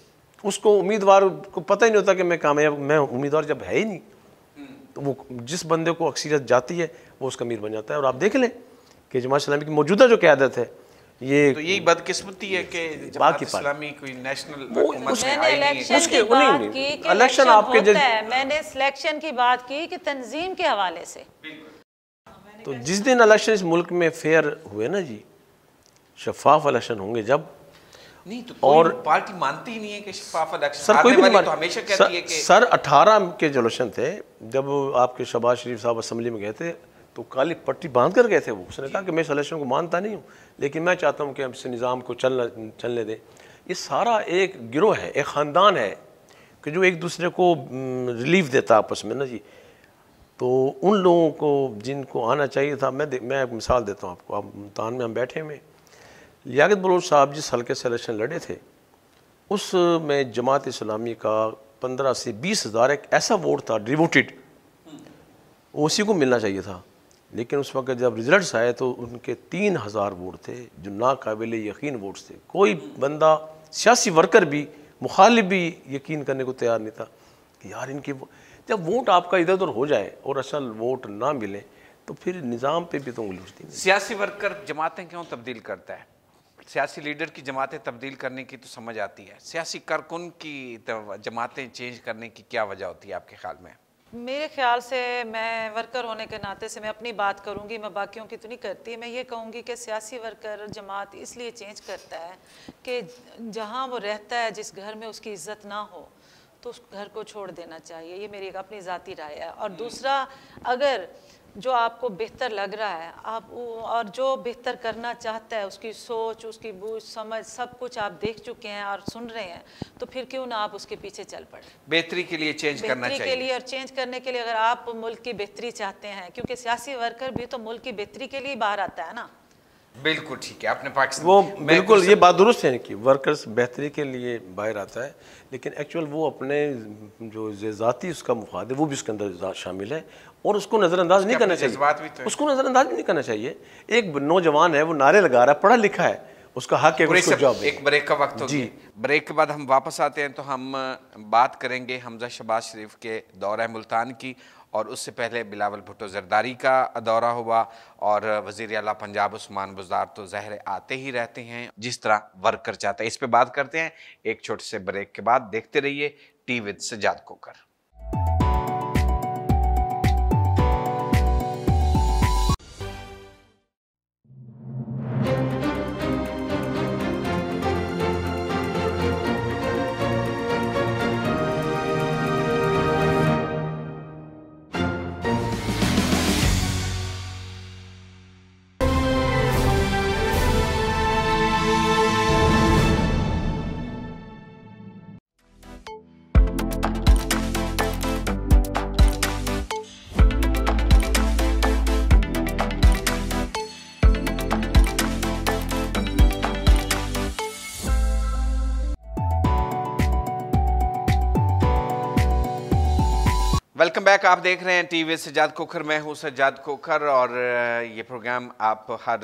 उसको उम्मीदवार को पता ही नहीं होता कि मैं कामयाब, मैं उम्मीदवार जब है ही नहीं तो वो जिस बंदे को अक्सरियत जाती है वो उसका अमीर बन जाता है। और आप देख लें कि जमात इस्लामी की मौजूदा जो क़यादत है ये तो यही बदकिस्मती है कि जमात इस्लामी कोई नेशनल हुकूमत में मैंने आई नहीं इलेक्शन है। की बात की कि इलेक्शन आपके होता है, मैंने सिलेक्शन की बात की कि तंजीम के हवाले से। तो जिस दिन इलेक्शन इस मुल्क में फेयर हुए ना जी, शफाफ इलेक्शन होंगे जब, नहीं तो कोई पार्टी मानती ही नहीं है कि शफाफ इलेक्शन, सर कोई भी नहीं तो हमेशा कहती है कि सर 18 के जो इलेक्शन थे जब आपके शहबाज शरीफ साहब असेंबली में गए थे तो काली पट्टी बांध कर गए थे वो। उसने कहा कि मैं इस इलेक्शन को मानता नहीं हूँ लेकिन मैं चाहता हूँ कि हम इस निज़ाम को चलने दें। ये सारा एक गिरोह है, एक ख़ानदान है कि जो एक दूसरे को रिलीफ देता आपस में ना जी। तो उन लोगों को जिनको आना चाहिए था, मैं एक मिसाल देता हूँ आपको। आप मुल्तान में हम बैठे हुए, लियाकत बलोच साहब जिस हल्के से इलेक्शन लड़े थे उसमें जमात इस्लामी का 15 से 20 हज़ार एक ऐसा वोट था डिवोटेड, उसी को मिलना चाहिए था। लेकिन उस वक्त जब रिजल्ट्स आए तो उनके 3000 वोट थे जो नाकाबिल यकीन वोट्स थे। कोई बंदा सियासी वर्कर भी, मुखालिफ भी यकीन करने को तैयार नहीं था कि यार इनके जब वोट आपका इधर उधर हो जाए और असल वोट ना मिले तो फिर निज़ाम पे भी तो उंगली उठती है। सियासी वर्कर जमातें क्यों तब्दील करता है? सियासी लीडर की जमातें तब्दील करने की तो समझ आती है, सियासी कारकुन की जमातें चेंज करने की क्या वजह होती है आपके ख्याल में? मेरे ख्याल से, मैं वर्कर होने के नाते से मैं अपनी बात करूंगी, मैं बाकियों की तो नहीं करती। मैं ये कहूँगी कि सियासी वर्कर जमात इसलिए चेंज करता है कि जहाँ वो रहता है, जिस घर में उसकी इज़्ज़त ना हो तो उस घर को छोड़ देना चाहिए। ये मेरी एक अपनी ज़ाती राय है। और दूसरा, अगर जो आपको बेहतर लग रहा है आप और जो बेहतर करना चाहता है उसकी सोच, उसकी बूझ समझ सब कुछ आप देख चुके हैं और सुन रहे हैं, तो फिर क्यों ना आप उसके पीछे चल पड़े। बेहतरी के लिए चेंज करना चाहिए, बेहतरी के लिए और चेंज करने के लिए। अगर आप मुल्क की बेहतरी चाहते हैं, क्योंकि सियासी वर्कर भी तो मुल्क की बेहतरी के लिए बाहर आता है ना। बिल्कुल ठीक है, आपने पाकिस्तान वो बिल्कुल ये बात दुरुस्त है कि वर्कर्स बेहतरी के लिए बाहर आता है, लेकिन एक्चुअल वो अपने जो ज़ाती उसका मुफाद है वो भी उसके अंदर शामिल है और उसको नज़रअंदाज नहीं करना चाहिए। उसको नज़रअंदाज नहीं करना चाहिए। एक नौजवान है, वो नारे लगा रहा है, पढ़ा लिखा है, उसका हक है, उसको जॉब है। एक ब्रेक का वक्त हो गया, ब्रेक के बाद हम वापस आते हैं तो हम बात करेंगे हमजा शहबाज शरीफ के दौरा मुल्तान की, और उससे पहले बिलावल भुट्टो जरदारी का दौरा हुआ, और वज़ीर आला पंजाब उस्मान बुज़दार तो ज़हर आते ही रहते हैं जिस तरह वर्कर चाहते हैं। इस पे बात करते हैं एक छोटे से ब्रेक के बाद। देखते रहिए tea with Sajjad Khokhar. Welcome back. आप देख रहे हैं टीवी सज्जाद कोकर, मैं हूं सज्जाद कोकर, और ये प्रोग्राम आप हर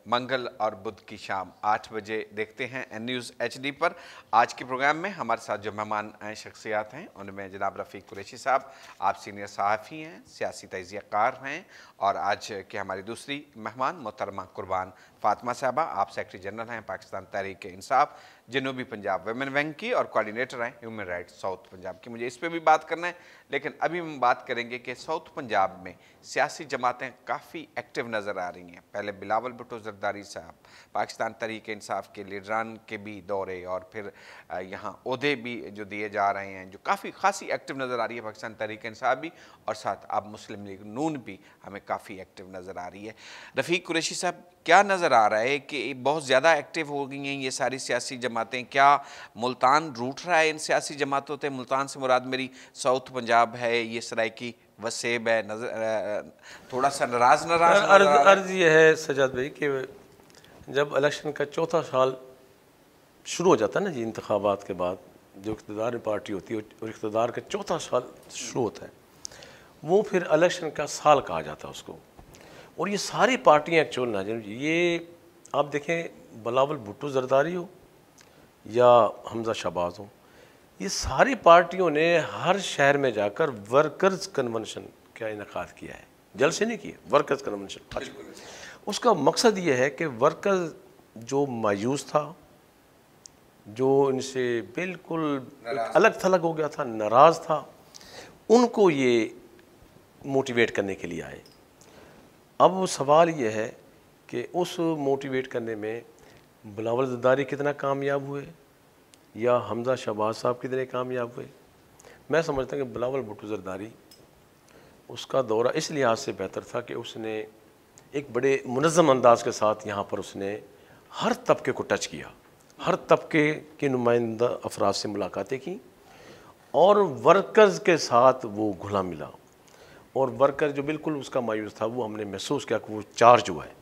मंगल और बुध की शाम 8 बजे देखते हैं न्यूज़ HD पर। आज के प्रोग्राम में हमारे साथ जो मेहमान शख्सियात हैं उनमें जनाब रफ़ीक कुरैशी साहब, आप सीनियर सहाफ़ी हैं, सियासी तजियाकार हैं, और आज की हमारी दूसरी मेहमान मोहतरमा कुर्बान फातिमा साहबा, आप सेक्रेटरी जनरल हैं पाकिस्तान तहरीक इंसाफ जनूबी पंजाब वुमेन विंग की, और कोऑर्डिनेटर हैं ह्यूमन राइट्स साउथ पंजाब की। मुझे इस पे भी बात करना है, लेकिन अभी हम बात करेंगे कि साउथ पंजाब में सियासी जमातें काफ़ी एक्टिव नज़र आ रही हैं। पहले बिलावल भुट्टो जरदारी साहब, पाकिस्तान तहरीक इंसाफ के लीडरान के भी दौरे, और फिर यहाँ ओहदे भी जो दिए जा रहे हैं, जो काफ़ी खासी एक्टिव नज़र आ रही है पाकिस्तान तहरीक इंसाफ भी, और साथ अब मुस्लिम लीग नून भी हमें काफ़ी एक्टिव नज़र आ रही है। रफ़ीक कुरैशी साहब, क्या नज़र आ रहा है कि बहुत ज़्यादा एक्टिव हो गई हैं ये सारी सियासी जमातें? क्या मुल्तान रूठ रहा है इन सियासी जमातों से? मुल्तान से मुराद मेरी साउथ पंजाब है, ये सराइकी वसेब है, थोड़ा सा नाराज अर्ज ये है सजाद भाई कि जब इलेक्शन का चौथा साल शुरू हो जाता है ना जी, इंतखाबात के बाद, जो इक़्तिदार में पार्टी होती है और इक़्तिदार का चौथा साल शुरू होता है, वो फिर इलेक्शन का साल कहा जाता है उसको। और ये सारी पार्टियाँ एक्चुअल नाज़रीन, ये आप देखें बिलावल भुट्टो जरदारी हो या हमजा शहबाज हो, ये सारी पार्टियों ने हर शहर में जाकर वर्कर्स कन्वेंशन का इनेकाद किया है, जलसे नहीं किए, वर्कर्स कन्वेंशन। उसका मकसद ये है कि वर्कर्स जो मायूस था, जो इनसे बिल्कुल अलग थलग हो गया था, नाराज़ था, उनको ये मोटिवेट करने के लिए आए। अब वो सवाल ये है कि उस मोटिवेट करने में बिलावल जरदारी कितना कामयाब हुए या हमजा शहबाज साहब कितने कामयाब हुए। मैं समझता हूँ कि बिलावल भुट्टो जरदारी, उसका दौरा इस लिहाज से बेहतर था कि उसने एक बड़े मुनज़्ज़म अंदाज के साथ यहाँ पर उसने हर तबके को टच किया, हर तबके के नुमाइंदा अफराद से मुलाकातें की और वर्कर्स के साथ वो घुला मिला। और वर्कर जो बिल्कुल उसका मायूस था, वो हमने महसूस किया कि वो चार्ज हुआ है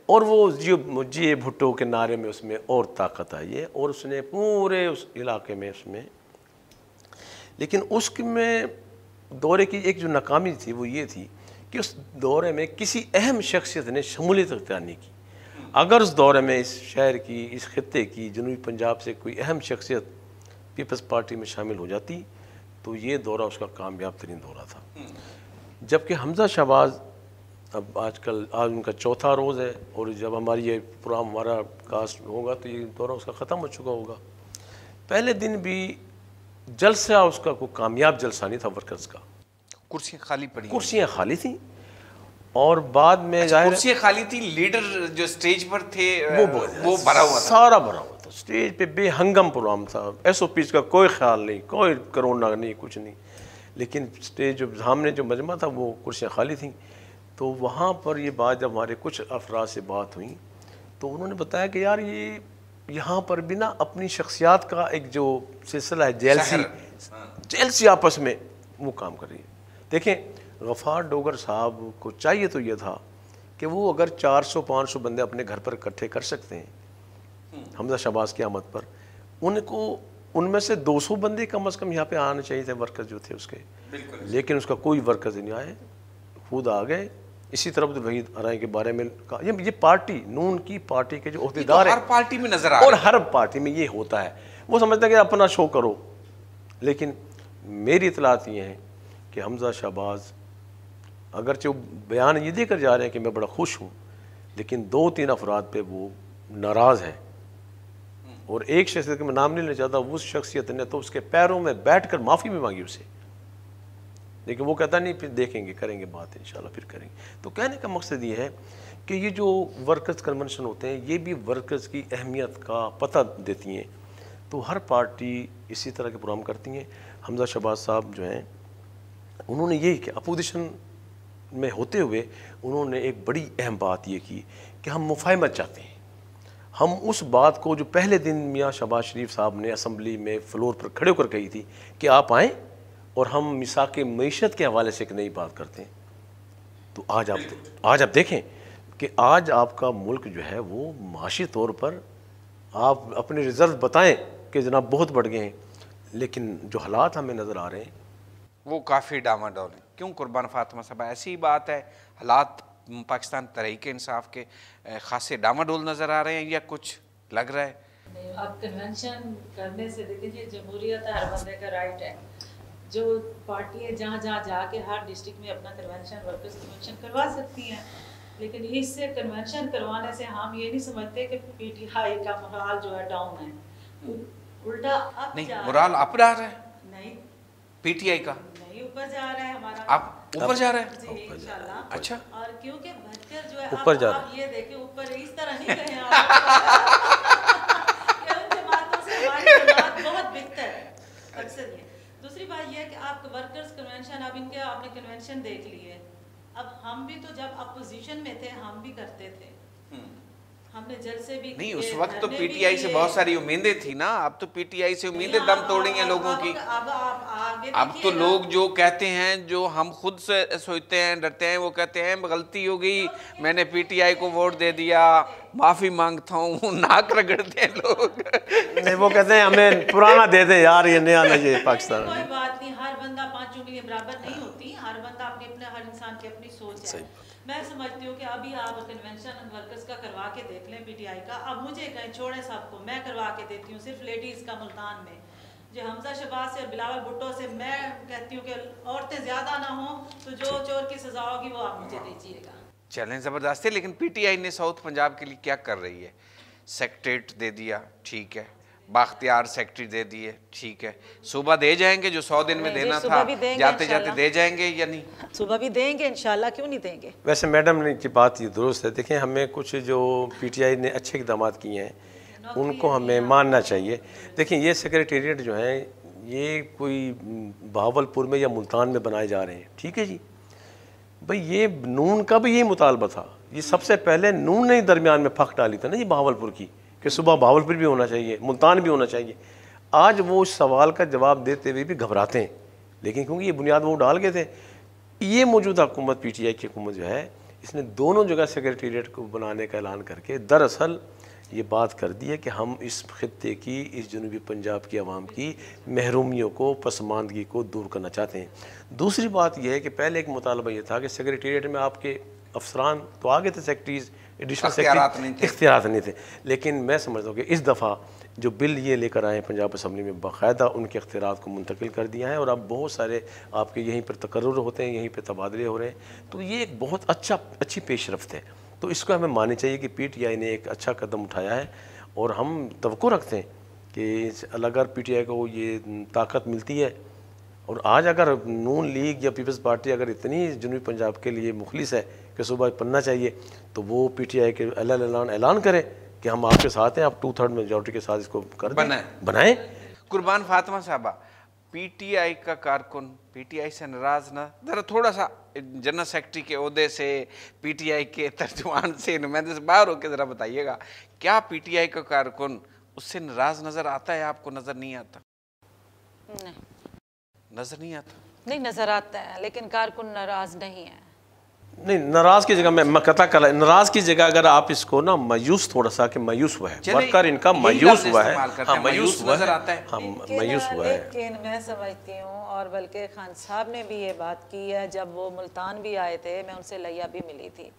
और वो जी भुट्टो के नारे में उसमें और ताकत आई है और उसने पूरे उस इलाके में उसमें। लेकिन उसमें दौरे की एक जो नाकामी थी वो ये थी कि उस दौरे में किसी अहम शख्सियत ने शमूलियत अख्तियार नहीं की। अगर उस दौरे में इस शहर की, इस खित्ते की, जनूबी पंजाब से कोई अहम शख्सियत पीपल्स पार्टी में शामिल हो जाती तो ये दौरा उसका कामयाब तरीन दौरा था। जबकि हमजा शहबाज अब आज उनका चौथा रोज़ है और जब हमारी ये प्रोग्राम हमारा कास्ट होगा तो ये दौरा उसका ख़त्म हो चुका होगा। पहले दिन भी जलसा उसका कोई कामयाब जलसा नहीं था वर्कर्स का, कुर्सियाँ खाली पड़ी, कुर्सियाँ खाली थी और बाद में जाहिर कुर्सियाँ खाली थी, लीडर जो स्टेज पर थे वो भरा हुआ था, सारा भरा हुआ था। स्टेज पे बेहंगम प्रोग्राम था, SOPs का कोई ख्याल नहीं, कोई कोरोना नहीं, कुछ नहीं। लेकिन स्टेज जो सामने जो मजमा था वो कुर्सियाँ खाली थी। तो वहाँ पर ये बात जब हमारे कुछ अफराद से बात हुई तो उन्होंने बताया कि यार ये यहाँ पर भी ना अपनी शख्सियात का एक जो सिलसिला है, जेलसी आपस में वो काम कर रही है। देखें गफ़ार डोगर साहब को चाहिए तो ये था कि वो अगर 400-500 बंदे अपने घर पर इकट्ठे कर सकते हैं हमजा शहबाज की आमद पर, उनको उनमें से 200 बंदे कम से कम यहाँ पे आने चाहिए थे, वर्कर जो थे उसके। लेकिन उसका कोई वर्कर नहीं आए, खुद आ गए। इसी तरह तो वहीद अराई के बारे में कहा, ये पार्टी नून की पार्टी के जो ओहदेदार है, हर पार्टी में नजर आ रहा है और हर पार्टी में ये होता है। वो समझते हैं कि अपना शो करो। लेकिन मेरी इतलात ये हैं कि हमजा शहबाज अगरचे वो बयान ये देकर जा रहे हैं कि मैं बड़ा खुश हूँ, लेकिन 2-3 अफराद पे वो नाराज़ है और एक शख्सियत का मैं नाम नहीं लेना चाहता, उस शख्सियत ने तो उसके पैरों में बैठ कर माफ़ी भी मांगी उसे, लेकिन वो कहता नहीं फिर देखेंगे, करेंगे बात, इंशाल्लाह फिर करेंगे। तो कहने का मकसद ये है कि ये जो वर्कर्स कन्वेंशन होते हैं ये भी वर्कर्स की अहमियत का पता देती हैं। तो हर पार्टी इसी तरह के प्रोग्राम करती हैं। हमजा शहबाज साहब जो हैं उन्होंने यही कि अपोजिशन में होते हुए उन्होंने एक बड़ी अहम बात ये की कि हम मुफाहमत चाहते हैं। हम उस बात को जो पहले दिन मियाँ शहबाज शरीफ साहब ने असम्बली में फ्लोर पर खड़े होकर कही थी कि आप आएँ और हम मिसाक मईशत के हवाले से एक नई बात करते हैं। तो आज आप देखें कि आज आपका मुल्क जो है वो माशी तौर पर आप अपने रिज़र्व बताएं कि जनाब बहुत बढ़ गए हैं, लेकिन जो हालात हमें नज़र आ रहे हैं वो काफ़ी डामाडोल है। क्यों कुर्बान फातिमा साहब, ऐसी ही बात है, हालात पाकिस्तान तहरीक इंसाफ के खासे डामाडोल नज़र आ रहे हैं या कुछ लग रहा है? नहीं, अब कन्वेंशन करने से देखिए जमहूरियत है, हर बंदे का राइट है। जो पार्टियाँ जहाँ जहाँ जाके हर डिस्ट्रिक्ट में अपना कन्वेंशन, वर्कर्स कन्वेंशन करवा सकती हैं, लेकिन इससे कन्वेंशन करवाने से हम ये नहीं समझते कि PTI का मोराल जो है डाउन है, उल्टा अप नहीं, जा मोराल अप जा रहा है। नहीं, PTI का नहीं ऊपर जा रहा है हमारा, आप ऊपर जा रहे हैं जी इंशाल्लाह। अच्छा, और क्योंकि वर्कर जो है ऊपर जा आप ये देखें ऊपर इस तरह नहीं कहें आप कि उन जमातों से हमारी जमात बहुत बेहतर है अक्सर ये। दूसरी बात यह है कि आप वर्कर्स कन्वेंशन, अब इनके आपने कन्वेंशन देख लिए, अब हम भी तो जब अपोजिशन में थे हम भी करते थे, हमने जलसे भी नहीं, किए, उस वक्त तो धरने भी पीटीआई से किए। बहुत सारी उम्मीदें थी ना, अब तो पीटीआई से उम्मीदें दम तोड़ी हैं लोगों की। अब आगे अब तो देखिएगा। लोग जो कहते हैं, जो हम खुद से सोचते हैं, डरते हैं, वो कहते हैं गलती हो गई, मैंने पीटीआई को वोट दे दिया, माफी मांगता हूँ, नाक रगड़ते हैं लोग। नहीं, वो कहते हैं हमें पुराना दे दे यार, ये नया नहीं है पाकिस्तान कोई में। बात नहीं, हर बंदा 5 उंगलियां बराबर नहीं होती, हर बंदा अपने अपने, हर इंसान की अपनी सोच है। मैं समझती हूँ कि अभी आप कन्वेंशन वर्कर्स का करवा के देख लें पीटीआई का। अब मुझे कहें छोड़े सबको, मैं करवा के देती हूँ सिर्फ लेडीज़ का मुल्तान में, जो हमजा शहबाज से और बिलावल भुट्टो से। मैं कहती हूँ कि औरतें ज़्यादा ना हों, तो जो चोर की सज़ा होगी वो आप मुझे दीजिएगा। चैलेंज ज़बरदस्त है, लेकिन पीटीआई ने साउथ पंजाब के लिए क्या कर रही है? सेक्रेटरीट दे दिया, ठीक है, बाख्तियार सेक्रेटरी दे दिए, ठीक है, सूबा दे जाएंगे जो 100 दिन में देना था, जाते जाते दे जाएंगे या नहीं? सुबह भी देंगे इंशाल्लाह, क्यों नहीं देंगे। वैसे मैडम ने की बात ये दुरुस्त है। देखें, हमें कुछ जो पीटीआई ने अच्छे इकदाम किए हैं उनको हमें मानना चाहिए। देखिए, ये सेक्रेटेरिएट जो है ये कोई बहावलपुर में या मुल्तान में बनाए जा रहे हैं, ठीक है जी भाई। ये नून का भी यही मुतालबा था, ये सबसे पहले नून ने दरमियान में फक डाली था ना, ये बहावलपुर की, कि सुबह बहावलपुर भी होना चाहिए, मुल्तान भी होना चाहिए। आज वो उस सवाल का जवाब देते हुए भी घबराते हैं, लेकिन क्योंकि ये बुनियाद वो डाल गए थे। ये मौजूदा हुकूमत पीटीआई की हुकूमत जो है, इसने दोनों जगह सेक्रेटेरिएट को बनाने का ऐलान करके दरअसल ये बात कर दी है कि हम इस खित्ते की, इस जनूबी पंजाब की आवाम की महरूमियों को, पसमानदगी को दूर करना चाहते हैं। दूसरी बात यह है कि पहले एक मुतालबा ये था कि सेक्रेटेरिएट में आपके अफसरान तो आगे थे, सेक्रेटरीज, एडिशनल सेक्रेटरी, इख्तियारात नहीं थे। लेकिन मैं समझता हूँ कि इस दफ़ा जो बिल ये लेकर आए हैं पंजाब असम्बली में, बाकायदा उनके इख्तियारात को मुंतकिल कर दिया है और अब बहुत सारे आपके यहीं पर तकर्रुर होते हैं, यहीं पर तबादले हो रहे हैं। तो ये एक बहुत अच्छी पेशरफ्त है, तो इसको हमें माननी चाहिए कि पीटीआई ने एक अच्छा कदम उठाया है। और हम तवक्को रखते हैं कि अगर पीटीआई को ये ताकत मिलती है, और आज अगर नून लीग या पीपल्स पार्टी अगर इतनी जनूबी पंजाब के लिए मुखलिस है कि सुबह पढ़ना चाहिए, तो वो पीटीआई के ऐलान करे कि हम आपके साथ हैं, आप 2/3 मेजॉरिटी के साथ इसको कर बनाएं। कुर्बान फातिमा साहबा, पीटीआई का कारकुन पीटीआई से नाराज ना, जरा थोड़ा सा जनरल सेक्रेटरी के ओहदे से, पीटीआई के तर्जुमान से, नुमाइंदे से बाहर होकर जरा बताइएगा, क्या पीटीआई का कारकुन उससे नाराज नजर आता है? आपको नजर नहीं आता? नहीं, नजर नहीं आता? नहीं नजर आता है, लेकिन कारकुन नाराज नहीं है। नहीं, नाराज की जगह मैं कता कर, नाराज की जगह अगर आप इसको ना मायूस, थोड़ा सा कि मायूस हुआ है वर्कर, इनका मायूस हुआ है। हाँ, मायूस हुआ है, हाँ, मायूस हुआ है। लेकिन मैं समझती हूँ, और बल्कि खान साहब ने भी ये बात की है, जब वो मुल्तान भी आए थे, मैं उनसे लिया भी मिली थी,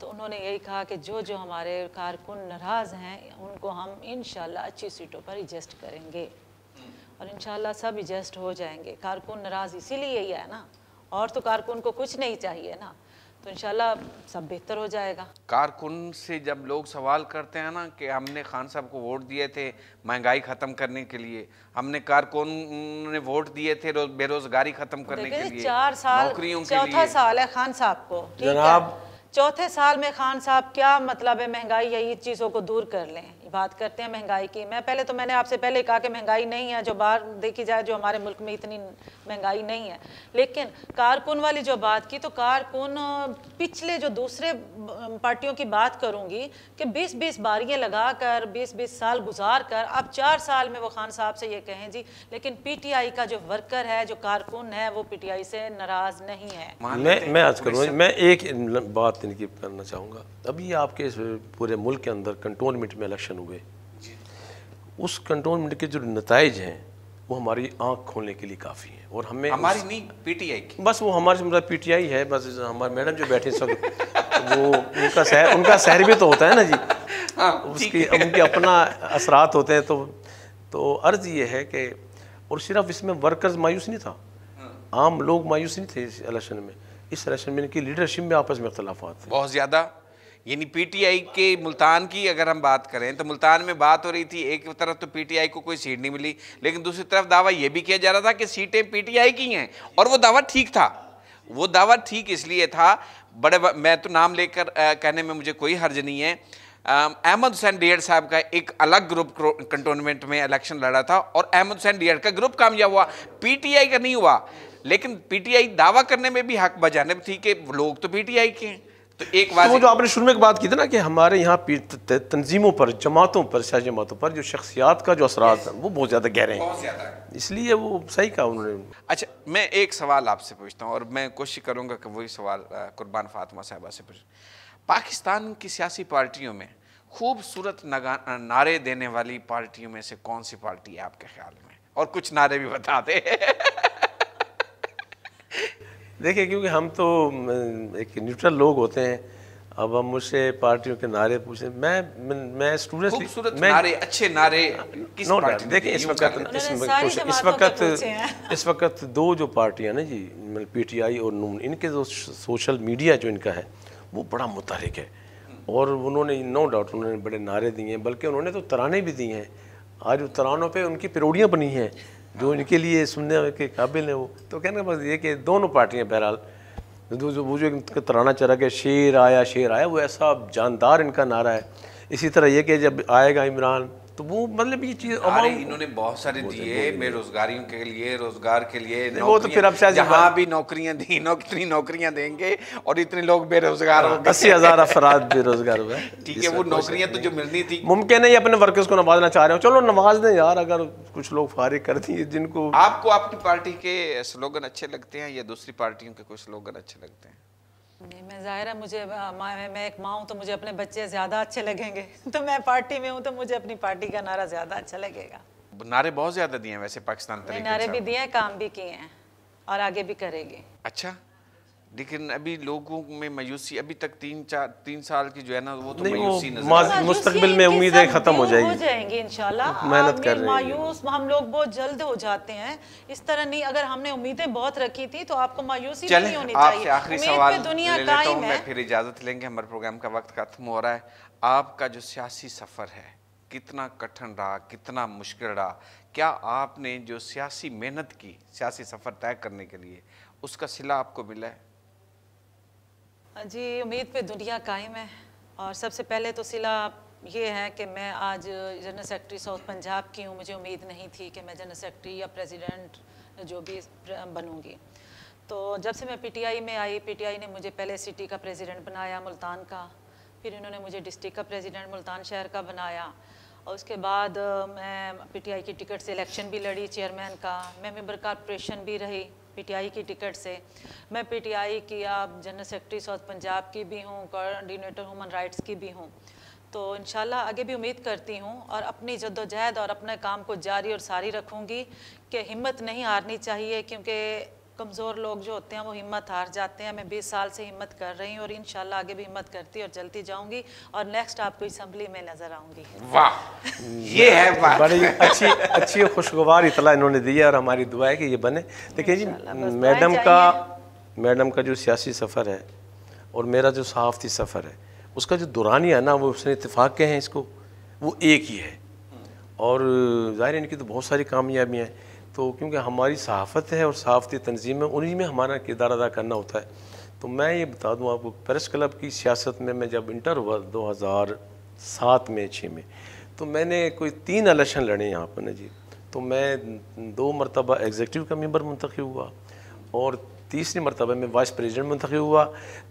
तो उन्होंने यही कहा कि जो जो हमारे कारकुन नाराज़ हैं उनको हम इंशाल्लाह अच्छी सीटों पर एडजस्ट करेंगे, और इंशाल्लाह सब एडजस्ट हो जाएंगे। कारकुन नाराज़ इसीलिए ही है ना, और तो कारकुन को कुछ नहीं चाहिए ना, तो इंशाल्लाह सब बेहतर हो जाएगा। कारकुन से जब लोग सवाल करते हैं ना कि हमने खान साहब को वोट दिए थे महंगाई ख़त्म करने के लिए, हमने कारकुन ने वोट दिए थे बेरोजगारी ख़त्म करने के लिए, 4 साल, नौकरियों के चौथा लिए। साल है खान साहब को, जनाब, चौथे साल में खान साहब क्या मतलब है महंगाई यही चीज़ों को दूर कर लें। बात करते हैं महंगाई की, मैंने आपसे पहले कहा कि महंगाई नहीं है, जो बाहर देखी जाए, जो हमारे मुल्क में इतनी महंगाई नहीं है। लेकिन कारकुन वाली जो बात की, तो कारकुन पिछले जो दूसरे पार्टियों की बात करूंगी कि 20-20 बारियां लगाकर 20-20 साल गुजार कर अब 4 साल में वो खान साहब से ये कहें जी, लेकिन पीटीआई का जो वर्कर है, जो कारकुन है, वो पीटीआई से नाराज नहीं है। मैं आज करूँगा, मैं एक बात इनकी करना चाहूँगा। अभी आपके पूरे मुल्क के अंदर कंटोनमेंट में इलेक्शन हुए, उस कंटोनमेंट के जो नताइज हैं वो हमारी आंख खोलने के लिए काफ़ी हैं, और हमें हमारी नहीं, पीटीआई की, बस वो हमारे मतलब पीटीआई है, बस हमारे मैडम जो बैठे सब वो उनका सहर भी तो होता है ना जी। हाँ, उनके अपना असरात होते हैं। तो अर्ज़ ये है कि, और सिर्फ इसमें वर्कर्स मायूस नहीं था, आम लोग मायूस नहीं थे इस इलेक्शन में। इस इलेक्शन में इनकी लीडरशिप में आपस में इख्तलाफात थे बहुत ज़्यादा। यानी पीटीआई के मुल्तान की अगर हम बात करें तो मुल्तान में बात हो रही थी, एक तरफ तो पीटीआई को कोई सीट नहीं मिली, लेकिन दूसरी तरफ दावा ये भी किया जा रहा था कि सीटें पीटीआई की हैं, और वो दावा ठीक था। वो दावा ठीक इसलिए था, मैं तो नाम लेकर कहने में मुझे कोई हर्ज नहीं है, अहमद हुसैन डीएड साहब का एक अलग ग्रुप कंटोनमेंट में इलेक्शन लड़ा था, और अहमद हुसैन डीएड का ग्रुप कामयाब हुआ, पीटीआई का नहीं हुआ। लेकिन पीटीआई दावा करने में भी हक बजानिब थी कि लोग तो पीटीआई के हैं, तो एक बात तो वो जो आपने शुरू में एक बात की थी ना कि हमारे यहाँ तंजीमों पर, जमातों पर, सियासी जमातों पर जो शख्सियात का जो असरात है वो बहुत ज़्यादा गहरे हैं, बहुत ज़्यादा है। इसलिए वो सही कहा उन्होंने। अच्छा, मैं एक सवाल आपसे पूछता हूँ और मैं कोशिश करूँगा कि वही सवाल कुर्बान फातिमा साहिबा से पूछूं। पाकिस्तान की सियासी पार्टियों में खूबसूरत नारे देने वाली पार्टियों में से कौन सी पार्टी है आपके ख्याल में? और कुछ नारे भी बता दे। देखिए, क्योंकि हम तो एक न्यूट्रल लोग होते हैं, अब हम मुझसे पार्टियों के नारे पूछे, मैं स्टूडेंट, खूबसूरत नारे, अच्छे नारे किस नो पार्टी डाउट। देखिए, इस वक्त दो जो पार्टियां ना जी, पीटीआई और नून, इनके जो सोशल मीडिया जो इनका है वो बड़ा मुतहरिक है, और उन्होंने नो डाउट उन्होंने बड़े नारे दिए हैं, बल्कि उन्होंने तो तराने भी दिए हैं। आज तरानों पे उनकी पेरोडियाँ बनी हैं जो इनके लिए सुनने के काबिल हैं। वो तो कहने का बस ये कि दोनों पार्टियां बहरहाल, वो जो इनका तराना चला के शेर आया, वो ऐसा जानदार इनका नारा है। इसी तरह ये कि जब आएगा इमरान, तो वो मतलब ये चीज़ इन्होंने बहुत सारे दिए बेरोजगारियों के लिए, रोजगार के लिए, वो तो फिर अब शायद जहाँ भी नौकरियां दी, इतनी नौकरियां देंगे और इतने लोग बेरोजगार हो गए, 80,000 अफराद बेरोजगार हो गए। ठीक है, वो नौकरियां तो जो मिलनी थी, मुमकिन है अपने वर्कर्स को नवाजना चाह रहे हो, चलो नवाज दें यार, अगर कुछ लोग फारिग कर दिए जिनको। आपको आपकी पार्टी के स्लोगन अच्छे लगते हैं या दूसरी पार्टियों के कोई स्लोगन अच्छे लगते हैं? नहीं, मैं ज़ाहिर है मुझे मैं एक माँ हूँ तो मुझे अपने बच्चे ज़्यादा अच्छे लगेंगे। तो मैं पार्टी में हूँ तो मुझे अपनी पार्टी का नारा ज़्यादा अच्छा लगेगा। नारे बहुत ज़्यादा दिए हैं वैसे पाकिस्तान तरीके नारे भी दिए हैं, काम भी किए हैं और आगे भी करेंगे। अच्छा, लेकिन अभी लोगों में मायूसी अभी तक 3 साल की जो है ना, वो तो मायूसी नजर मुस्तकबिल में उम्मीद है खत्म हो जाएंगी इंशाल्लाह। मेहनत कर रहे हैं, मायूस हम लोग बहुत जल्द हो जाते हैं, इस तरह नहीं। अगर हमने उम्मीदें बहुत रखी थी तो आपको मायूसी नहीं होनी चाहिए। आखिरी सवाल दुनिया ले लेता हूं मैं, फिर इजाजत लेंगे, हमारे प्रोग्राम का वक्त खत्म हो रहा है। आपका जो सियासी सफर है कितना कठिन रहा, कितना मुश्किल रहा? क्या आपने जो सियासी मेहनत की सियासी सफर तय करने के लिए, उसका सिला आपको मिला है? जी, उम्मीद पे दुनिया कायम है। और सबसे पहले तो सिला ये है कि मैं आज जनरल सेक्रेटरी साउथ पंजाब की हूँ। मुझे उम्मीद नहीं थी कि मैं जनरल सेक्रेटरी या प्रेसिडेंट जो भी बनूँगी। तो जब से मैं पीटीआई में आई, पीटीआई ने मुझे पहले सिटी का प्रेसिडेंट बनाया मुल्तान का, फिर इन्होंने मुझे डिस्ट्रिक्ट का प्रेसिडेंट मुल्तान शहर का बनाया, और उसके बाद मैं पीटीआई की टिकट से इलेक्शन भी लड़ी चेयरमैन का। मैं मेंबर कॉर्पोरेशन भी रही पीटीआई की टिकट से। मैं पीटीआई की अब जनरल सेक्रेटरी साउथ पंजाब की भी हूँ, कोऑर्डिनेटर ह्यूमन राइट्स की भी हूँ। तो इंशाल्लाह आगे भी उम्मीद करती हूँ और अपनी जद्दोजहद और अपने काम को जारी और सारी रखूँगी कि हिम्मत नहीं हारनी चाहिए, क्योंकि कमज़ोर लोग जो होते हैं वो हिम्मत हार जाते हैं। मैं 20 साल से हिम्मत कर रही हूँ और इंशाल्लाह आगे भी हिम्मत करती और चलती जाऊँगी और नेक्स्ट आपको असेंबली में नज़र आऊँगी। वाह, ये है बात। बड़ी अच्छी खुशगवार इतला इन्होंने दी है और हमारी दुआ है कि ये बने। देखिए जी, मैडम का जो सियासी सफ़र है और मेरा जो सहाफ़ती सफ़र है, उसका जो दौरानिया है ना, वो उसने इत्तेफाक के हैं इसको, वो एक ही है। और ज़ाहिर इनकी तो बहुत सारी कामयाबियाँ हैं, तो क्योंकि हमारी सहाफ़त है और सहाफ़ती तंजीम है, उन्हीं में हमारा किरदार अदा करना होता है। तो मैं ये बता दूं आपको, प्रेस क्लब की सियासत में मैं जब इंटर हुआ 2007 में 6 में, तो मैंने कोई 3 इलेक्शन लड़े यहाँ पर ना जी। तो मैं 2 मरतबा एग्जीक्यूटिव का मेंबर मुंतखब हुआ और तीसरी मरतबा में वाइस प्रेसिडेंट मुंतखब हुआ।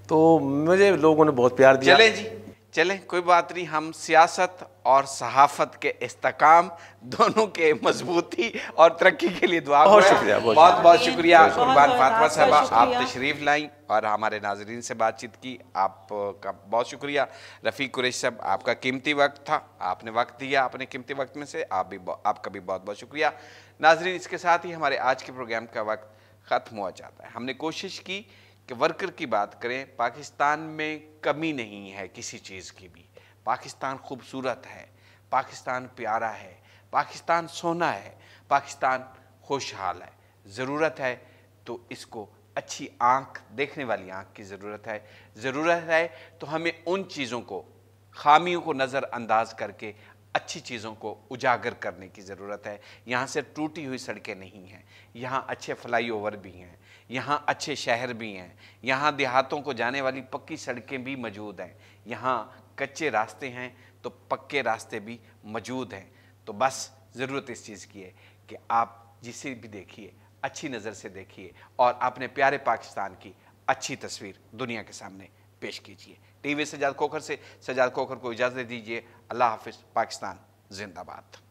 तो मुझे लोगों ने बहुत प्यार दिया। चलें जी, चलें, कोई बात नहीं। हम सियासत और सहाफ़त के इस्तेकाम दोनों के मजबूती और तरक्की के लिए दुआ बहुत करें। शुक्रिया, बहुत शुक्रिया कुर्बान फातिमा साहबा, आप शुक्रिया। तशरीफ़ लाई और हमारे नाजरीन से बातचीत की। आपका बहुत शुक्रिया। रफ़ीक कुरैशी साहब, आपका कीमती वक्त था, आपने वक्त दिया अपने कीमती वक्त में से, आपका भी बहुत बहुत शुक्रिया। नाजरीन, इसके साथ ही हमारे आज के प्रोग्राम का वक्त ख़त्म हो जाता है। हमने कोशिश की कि वर्कर की बात करें। पाकिस्तान में कमी नहीं है किसी चीज़ की भी। पाकिस्तान खूबसूरत है, पाकिस्तान प्यारा है, पाकिस्तान सोना है, पाकिस्तान खुशहाल है। ज़रूरत है तो इसको अच्छी आँख, देखने वाली आँख की ज़रूरत है। ज़रूरत है तो हमें उन चीज़ों को, खामियों को नज़रअंदाज करके अच्छी चीज़ों को उजागर करने की ज़रूरत है। यहाँ से टूटी हुई सड़कें नहीं हैं, यहाँ अच्छे फ्लाईओवर भी हैं, यहाँ अच्छे शहर भी हैं, यहाँ देहातों को जाने वाली पक्की सड़कें भी मौजूद हैं, यहाँ कच्चे रास्ते हैं तो पक्के रास्ते भी मौजूद हैं। तो बस ज़रूरत इस चीज़ की है कि आप जिसे भी देखिए अच्छी नज़र से देखिए और अपने प्यारे पाकिस्तान की अच्छी तस्वीर दुनिया के सामने पेश कीजिए। टीवी सज्जाद खोखर से सज्जाद खोखर को इजाज़त दीजिए। अल्लाह हाफिज़। पाकिस्तान जिंदाबाद।